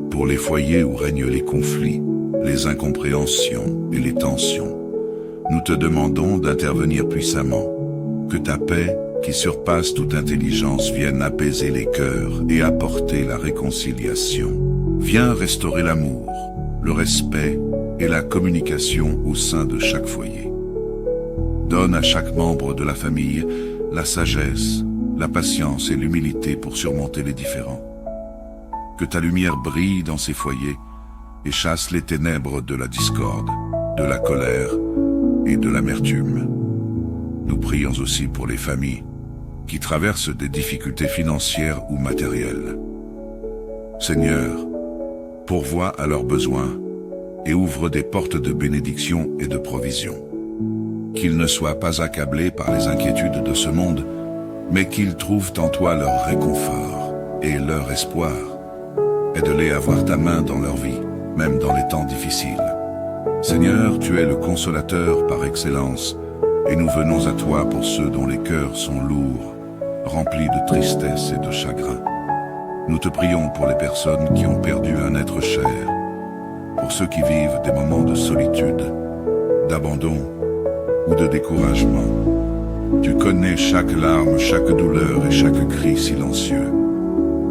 Pour les foyers où règnent les conflits, les incompréhensions et les tensions. Nous te demandons d'intervenir puissamment. Que ta paix, qui surpasse toute intelligence, vienne apaiser les cœurs et apporter la réconciliation. Viens restaurer l'amour, le respect et la communication au sein de chaque foyer. Donne à chaque membre de la famille la sagesse, la patience et l'humilité pour surmonter les différends. Que ta lumière brille dans ces foyers et chasse les ténèbres de la discorde, de la colère et de l'amertume. Nous prions aussi pour les familles qui traversent des difficultés financières ou matérielles. Seigneur, pourvois à leurs besoins et ouvre des portes de bénédiction et de provision. Qu'ils ne soient pas accablés par les inquiétudes de ce monde, mais qu'ils trouvent en toi leur réconfort et leur espoir. Aide-les à voir ta main dans leur vie, même dans les temps difficiles. Seigneur, tu es le consolateur par excellence, et nous venons à toi pour ceux dont les cœurs sont lourds, remplis de tristesse et de chagrin. Nous te prions pour les personnes qui ont perdu un être cher, pour ceux qui vivent des moments de solitude, d'abandon ou de découragement. Tu connais chaque larme, chaque douleur et chaque cri silencieux.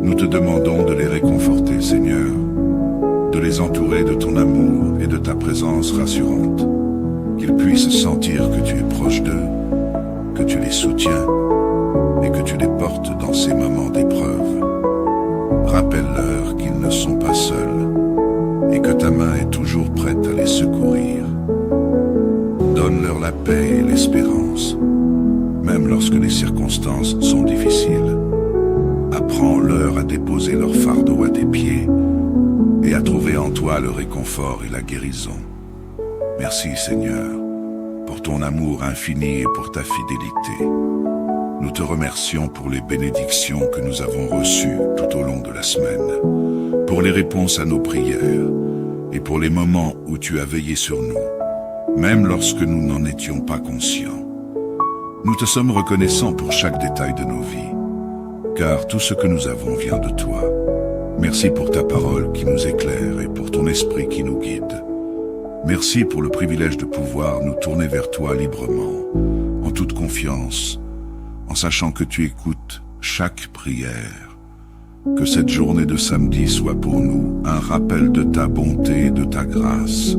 Nous te demandons de les réconforter, Seigneur, de les entourer de ton amour et de ta présence rassurante. Qu'ils puissent sentir que tu es proche d'eux, que tu les soutiens et que tu les portes dans ces moments d'épreuve. Rappelle-leur qu'ils ne sont pas seuls et que ta main est toujours prête à les secourir. Donne-leur la paix et l'espérance même lorsque les circonstances sont difficiles. Apprends-leur à déposer leur fardeau à tes pieds et à trouver en toi le réconfort et la guérison. Merci Seigneur, pour ton amour infini et pour ta fidélité. Nous te remercions pour les bénédictions que nous avons reçues tout au long de la semaine, pour les réponses à nos prières et pour les moments où tu as veillé sur nous, même lorsque nous n'en étions pas conscients. Nous te sommes reconnaissants pour chaque détail de nos vies, car tout ce que nous avons vient de toi. Merci pour ta parole qui nous éclaire et pour ton esprit qui nous guide. Merci pour le privilège de pouvoir nous tourner vers toi librement, en toute confiance, en sachant que tu écoutes chaque prière. Que cette journée de samedi soit pour nous un rappel de ta bonté et de ta grâce.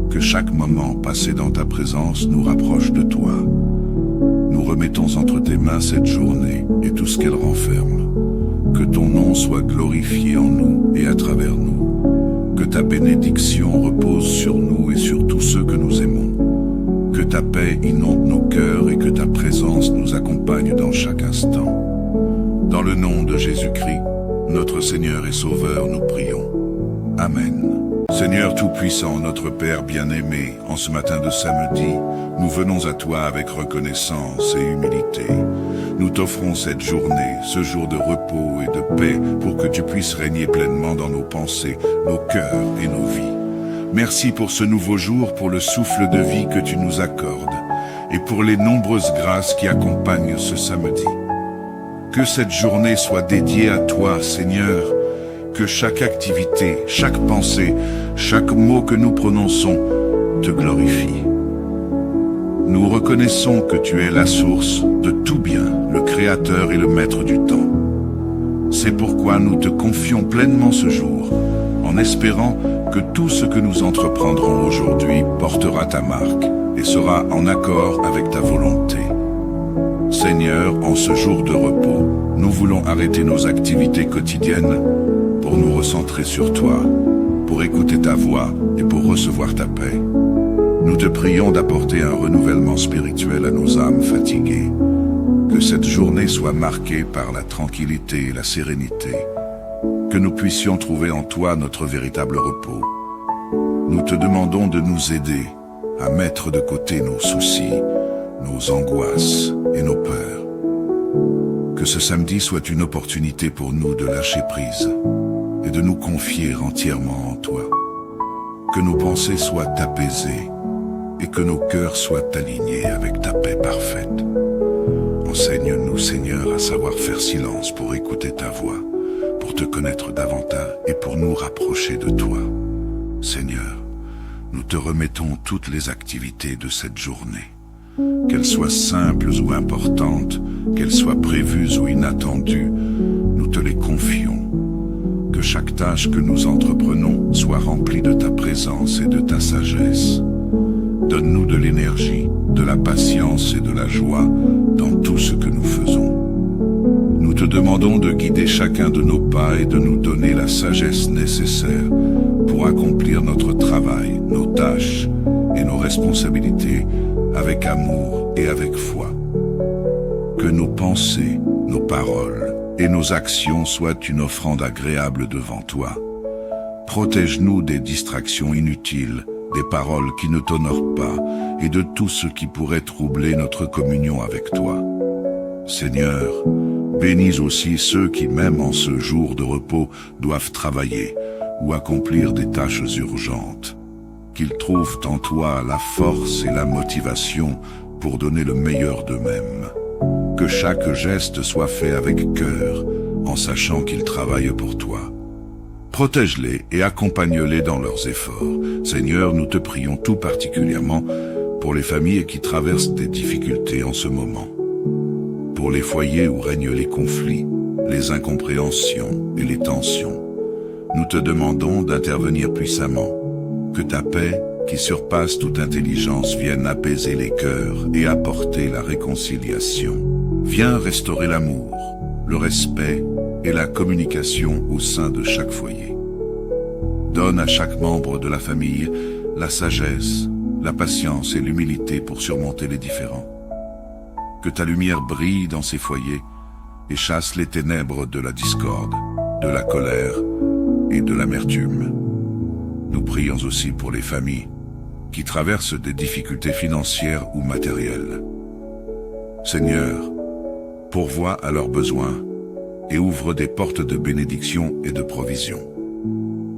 Que chaque moment passé dans ta présence nous rapproche de toi. Nous remettons entre tes mains cette journée et tout ce qu'elle renferme. Que ton nom soit glorifié en nous et à travers nous. Que ta bénédiction repose sur nous et sur tous ceux que nous aimons. Que ta paix inonde nos cœurs et que ta présence nous accompagne dans chaque instant. Dans le nom de Jésus-Christ, notre Seigneur et Sauveur, nous prions. Amen. Seigneur Tout-Puissant, notre Père bien-aimé, en ce matin de samedi, nous venons à toi avec reconnaissance et humilité. Nous t'offrons cette journée, ce jour de repos et de paix, pour que tu puisses régner pleinement dans nos pensées, nos cœurs et nos vies. Merci pour ce nouveau jour, pour le souffle de vie que tu nous accordes, et pour les nombreuses grâces qui accompagnent ce samedi. Que cette journée soit dédiée à toi, Seigneur, que chaque activité, chaque pensée, chaque mot que nous prononçons te glorifie. Nous reconnaissons que tu es la source de tout bien, le Créateur et le Maître du temps. C'est pourquoi nous te confions pleinement ce jour, en espérant que tout ce que nous entreprendrons aujourd'hui portera ta marque et sera en accord avec ta volonté. Seigneur, en ce jour de repos, nous voulons arrêter nos activités quotidiennes pour nous recentrer sur toi, pour écouter ta voix et pour recevoir ta paix. Nous te prions d'apporter un renouvellement spirituel à nos âmes fatiguées. Que cette journée soit marquée par la tranquillité et la sérénité. Que nous puissions trouver en toi notre véritable repos. Nous te demandons de nous aider à mettre de côté nos soucis, nos angoisses et nos peurs. Que ce samedi soit une opportunité pour nous de lâcher prise et de nous confier entièrement en toi. Que nos pensées soient apaisées et que nos cœurs soient alignés avec ta paix parfaite. Enseigne-nous, Seigneur, à savoir faire silence pour écouter ta voix, pour te connaître davantage et pour nous rapprocher de toi. Seigneur, nous te remettons toutes les activités de cette journée. Qu'elles soient simples ou importantes, qu'elles soient prévues ou inattendues, nous te les confions. Que chaque tâche que nous entreprenons soit remplie de ta présence et de ta sagesse. Donne-nous de l'énergie, de la patience et de la joie dans tout ce que nous faisons. Nous te demandons de guider chacun de nos pas et de nous donner la sagesse nécessaire pour accomplir notre travail, nos tâches et nos responsabilités avec amour et avec foi. Que nos pensées, nos paroles et nos actions soient une offrande agréable devant toi. Protège-nous des distractions inutiles, des paroles qui ne t'honorent pas et de tout ce qui pourrait troubler notre communion avec toi. Seigneur, bénis aussi ceux qui, même en ce jour de repos, doivent travailler ou accomplir des tâches urgentes. Qu'ils trouvent en toi la force et la motivation pour donner le meilleur d'eux-mêmes. Que chaque geste soit fait avec cœur, en sachant qu'ils travaillent pour toi. Protège-les et accompagne-les dans leurs efforts. Seigneur, nous te prions tout particulièrement pour les familles qui traversent des difficultés en ce moment. Pour les foyers où règnent les conflits, les incompréhensions et les tensions. Nous te demandons d'intervenir puissamment. Que ta paix, qui surpasse toute intelligence, vienne apaiser les cœurs et apporter la réconciliation. Viens restaurer l'amour, le respect et la communication au sein de chaque foyer. Donne à chaque membre de la famille la sagesse, la patience et l'humilité pour surmonter les différends. que ta lumière brille dans ces foyers et chasse les ténèbres de la discorde, de la colère et de l'amertume. Nous prions aussi pour les familles qui traversent des difficultés financières ou matérielles. Seigneur, pourvois à leurs besoins et ouvre des portes de bénédiction et de provision.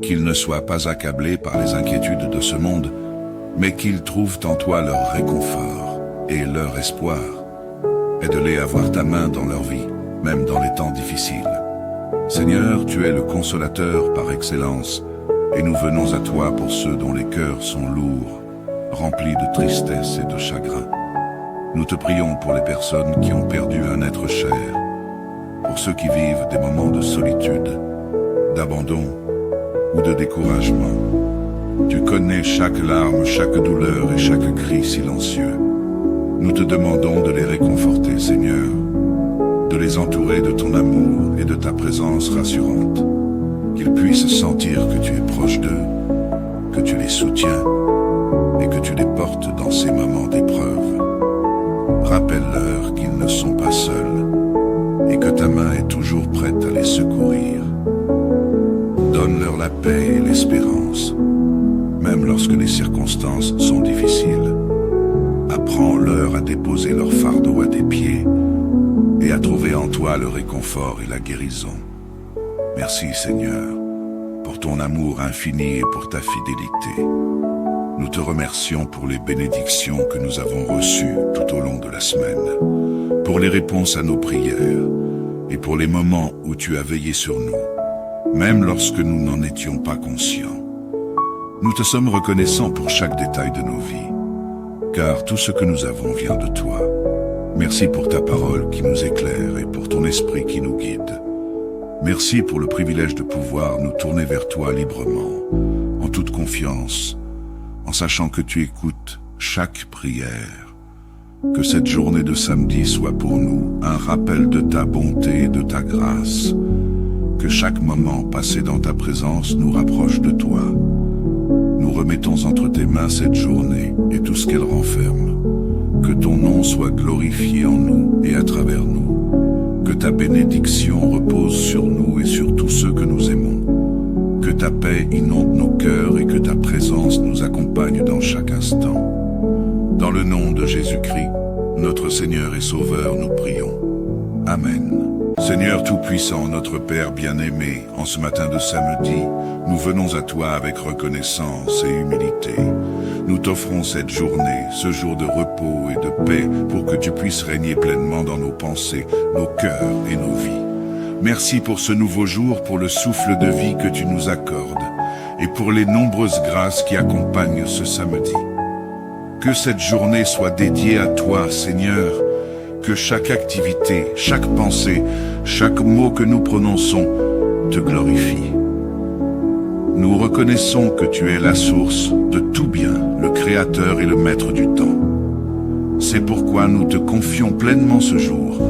Qu'ils ne soient pas accablés par les inquiétudes de ce monde, mais qu'ils trouvent en toi leur réconfort et leur espoir. Aide-les à voir ta main dans leur vie, même dans les temps difficiles. Seigneur, tu es le consolateur par excellence, et nous venons à toi pour ceux dont les cœurs sont lourds, remplis de tristesse et de chagrin. Nous te prions pour les personnes qui ont perdu un être cher, pour ceux qui vivent des moments de solitude, d'abandon ou de découragement. Tu connais chaque larme, chaque douleur et chaque cri silencieux. Nous te demandons de les réconforter, Seigneur, de les entourer de ton amour et de ta présence rassurante, qu'ils puissent sentir que tu es proche d'eux, que tu les soutiens et que tu les portes dans ces moments d'épreuve. Rappelle-leur qu'ils ne sont pas seuls et que ta main est toujours prête à les secourir. Donne-leur la paix et l'espérance, même lorsque les circonstances sont difficiles. Apprends-leur à déposer leur fardeau à tes pieds et à trouver en toi le réconfort et la guérison. Merci Seigneur, pour ton amour infini et pour ta fidélité. Nous te remercions pour les bénédictions que nous avons reçues tout au long de la semaine, pour les réponses à nos prières et pour les moments où tu as veillé sur nous, même lorsque nous n'en étions pas conscients. Nous te sommes reconnaissants pour chaque détail de nos vies, car tout ce que nous avons vient de toi. Merci pour ta parole qui nous éclaire et pour ton esprit qui nous guide. Merci pour le privilège de pouvoir nous tourner vers toi librement, en toute confiance, en sachant que tu écoutes chaque prière. Que cette journée de samedi soit pour nous un rappel de ta bonté et de ta grâce. Que chaque moment passé dans ta présence nous rapproche de toi. Nous remettons entre tes mains cette journée et tout ce qu'elle renferme. Que ton nom soit glorifié en nous et à travers nous. Que ta bénédiction repose sur nous et sur tous ceux que nous aimons. Que ta paix inonde nos cœurs et que ta présence nous accompagne dans chaque instant. Dans le nom de Jésus-Christ, notre Seigneur et Sauveur, nous prions. Amen. Seigneur Tout-Puissant, notre Père bien-aimé, en ce matin de samedi, nous venons à toi avec reconnaissance et humilité. Nous t'offrons cette journée, ce jour de repos et de paix, pour que tu puisses régner pleinement dans nos pensées, nos cœurs et nos vies. Merci pour ce nouveau jour, pour le souffle de vie que tu nous accordes, et pour les nombreuses grâces qui accompagnent ce samedi. Que cette journée soit dédiée à toi, Seigneur, que chaque activité, chaque pensée, chaque mot que nous prononçons te glorifie. Nous reconnaissons que tu es la source de tout bien, le Créateur et le Maître du temps. C'est pourquoi nous te confions pleinement ce jour,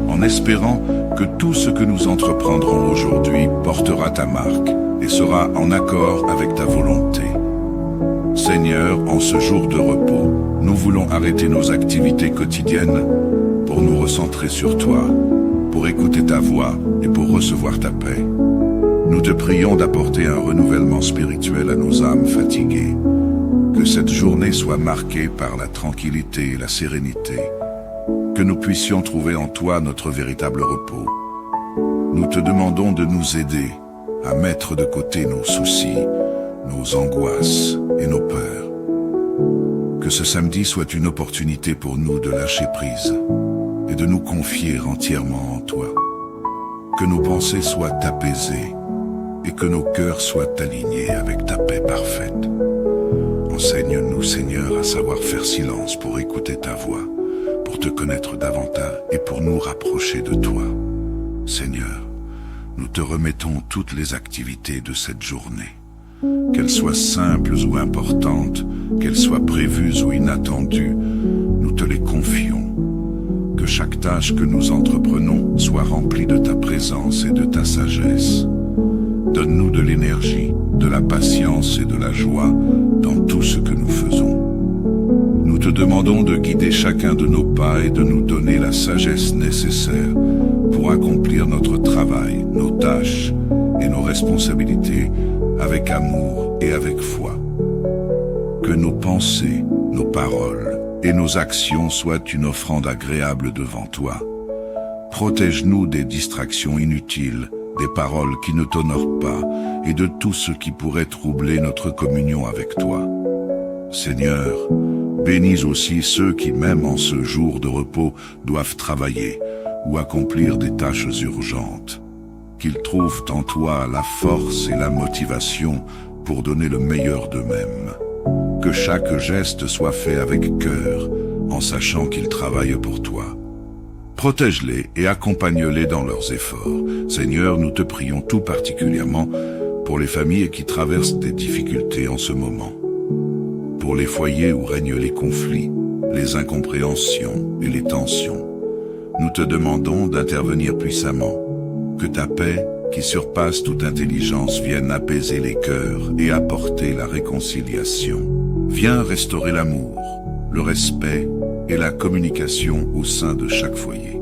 en espérant que tout ce que nous entreprendrons aujourd'hui portera ta marque et sera en accord avec ta volonté. Seigneur, en ce jour de repos, nous voulons arrêter nos activités quotidiennes pour nous recentrer sur toi, pour écouter ta voix et pour recevoir ta paix. Nous te prions d'apporter un renouvellement spirituel à nos âmes fatiguées. Que cette journée soit marquée par la tranquillité et la sérénité. Que nous puissions trouver en toi notre véritable repos. Nous te demandons de nous aider à mettre de côté nos soucis, nos angoisses et nos peurs. Que ce samedi soit une opportunité pour nous de lâcher prise et de nous confier entièrement en toi. Que nos pensées soient apaisées et que nos cœurs soient alignés avec ta paix parfaite. Enseigne-nous, Seigneur, à savoir faire silence pour écouter ta voix, pour te connaître davantage et pour nous rapprocher de toi. Seigneur, nous te remettons toutes les activités de cette journée. Qu'elles soient simples ou importantes, qu'elles soient prévues ou inattendues, nous te les confions. Que chaque tâche que nous entreprenons soit remplie de ta présence et de ta sagesse. Donne-nous de l'énergie, de la patience et de la joie dans tout ce que nous faisons. Nous te demandons de guider chacun de nos pas et de nous donner la sagesse nécessaire pour accomplir notre travail, nos tâches et nos responsabilités avec amour et avec foi. Que nos pensées, nos paroles et nos actions soient une offrande agréable devant toi. Protège-nous des distractions inutiles, des paroles qui ne t'honorent pas et de tout ce qui pourrait troubler notre communion avec toi. Seigneur, bénis aussi ceux qui, même en ce jour de repos, doivent travailler ou accomplir des tâches urgentes. Qu'ils trouvent en toi la force et la motivation pour donner le meilleur d'eux-mêmes. Que chaque geste soit fait avec cœur, en sachant qu'ils travaillent pour toi. Protège-les et accompagne-les dans leurs efforts. Seigneur, nous te prions tout particulièrement pour les familles qui traversent des difficultés en ce moment. Pour les foyers où règnent les conflits, les incompréhensions et les tensions. Nous te demandons d'intervenir puissamment. Que ta paix, qui surpasse toute intelligence, vienne apaiser les cœurs et apporter la réconciliation. Viens restaurer l'amour, le respect et la communication au sein de chaque foyer.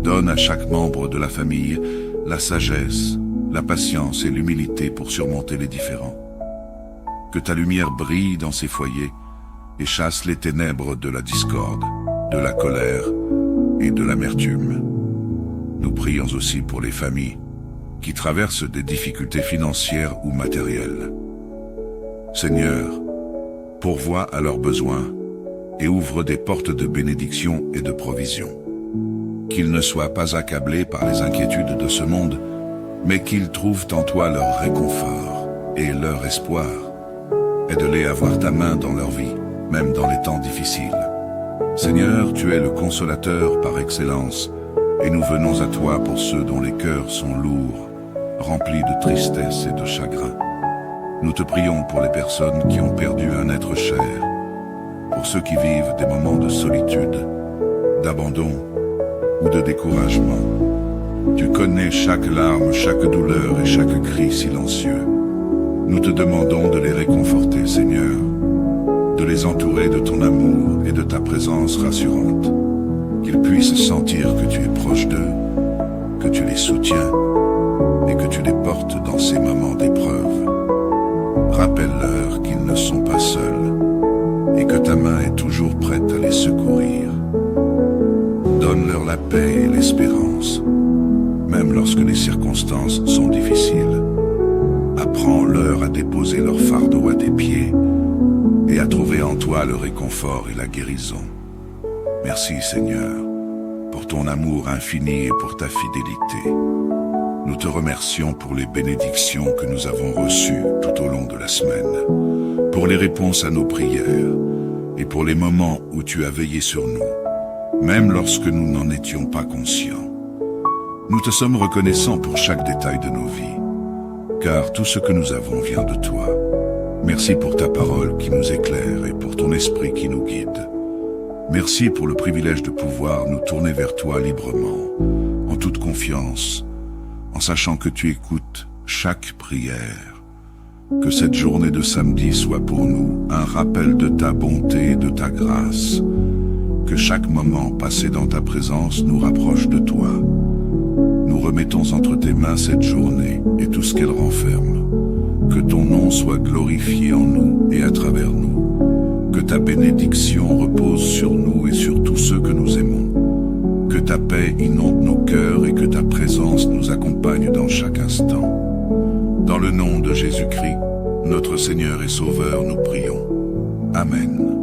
Donne à chaque membre de la famille la sagesse, la patience et l'humilité pour surmonter les différends. Que ta lumière brille dans ces foyers et chasse les ténèbres de la discorde, de la colère et de l'amertume. Nous prions aussi pour les familles qui traversent des difficultés financières ou matérielles. Seigneur, pourvois à leurs besoins et ouvre des portes de bénédiction et de provision. Qu'ils ne soient pas accablés par les inquiétudes de ce monde, mais qu'ils trouvent en toi leur réconfort et leur espoir. Aide-les à voir ta main dans leur vie, même dans les temps difficiles. Seigneur, tu es le consolateur par excellence, et nous venons à toi pour ceux dont les cœurs sont lourds, remplis de tristesse et de chagrin. Nous te prions pour les personnes qui ont perdu un être cher, pour ceux qui vivent des moments de solitude, d'abandon ou de découragement. Tu connais chaque larme, chaque douleur et chaque cri silencieux. Nous te demandons de les réconforter, Seigneur, de les entourer de ton amour et de ta présence rassurante, qu'ils puissent sentir que tu es proche d'eux, que tu les soutiens et que tu les portes dans ces moments d'épreuve. Rappelle-leur qu'ils ne sont pas seuls et que ta main est toujours prête à les secourir. Donne-leur la paix et l'espérance, même lorsque les circonstances sont difficiles. Apprends-leur à déposer leur fardeau à tes pieds et à trouver en toi le réconfort et la guérison. Merci Seigneur, pour ton amour infini et pour ta fidélité. Nous te remercions pour les bénédictions que nous avons reçues tout au long de la semaine, pour les réponses à nos prières et pour les moments où tu as veillé sur nous, même lorsque nous n'en étions pas conscients. Nous te sommes reconnaissants pour chaque détail de nos vies, car tout ce que nous avons vient de toi. Merci pour ta parole qui nous éclaire et pour ton esprit qui nous guide. Merci pour le privilège de pouvoir nous tourner vers toi librement, en toute confiance, en sachant que tu écoutes chaque prière. Que cette journée de samedi soit pour nous un rappel de ta bonté et de ta grâce. Que chaque moment passé dans ta présence nous rapproche de toi. Nous remettons entre tes mains cette journée et tout ce qu'elle renferme. Que ton nom soit glorifié en nous et à travers nous. Que ta bénédiction repose sur nous et sur tous ceux que nous aimons. Que ta paix inonde nos cœurs et que ta présence nous accompagne dans chaque instant. Dans le nom de Jésus-Christ, notre Seigneur et Sauveur, nous prions. Amen.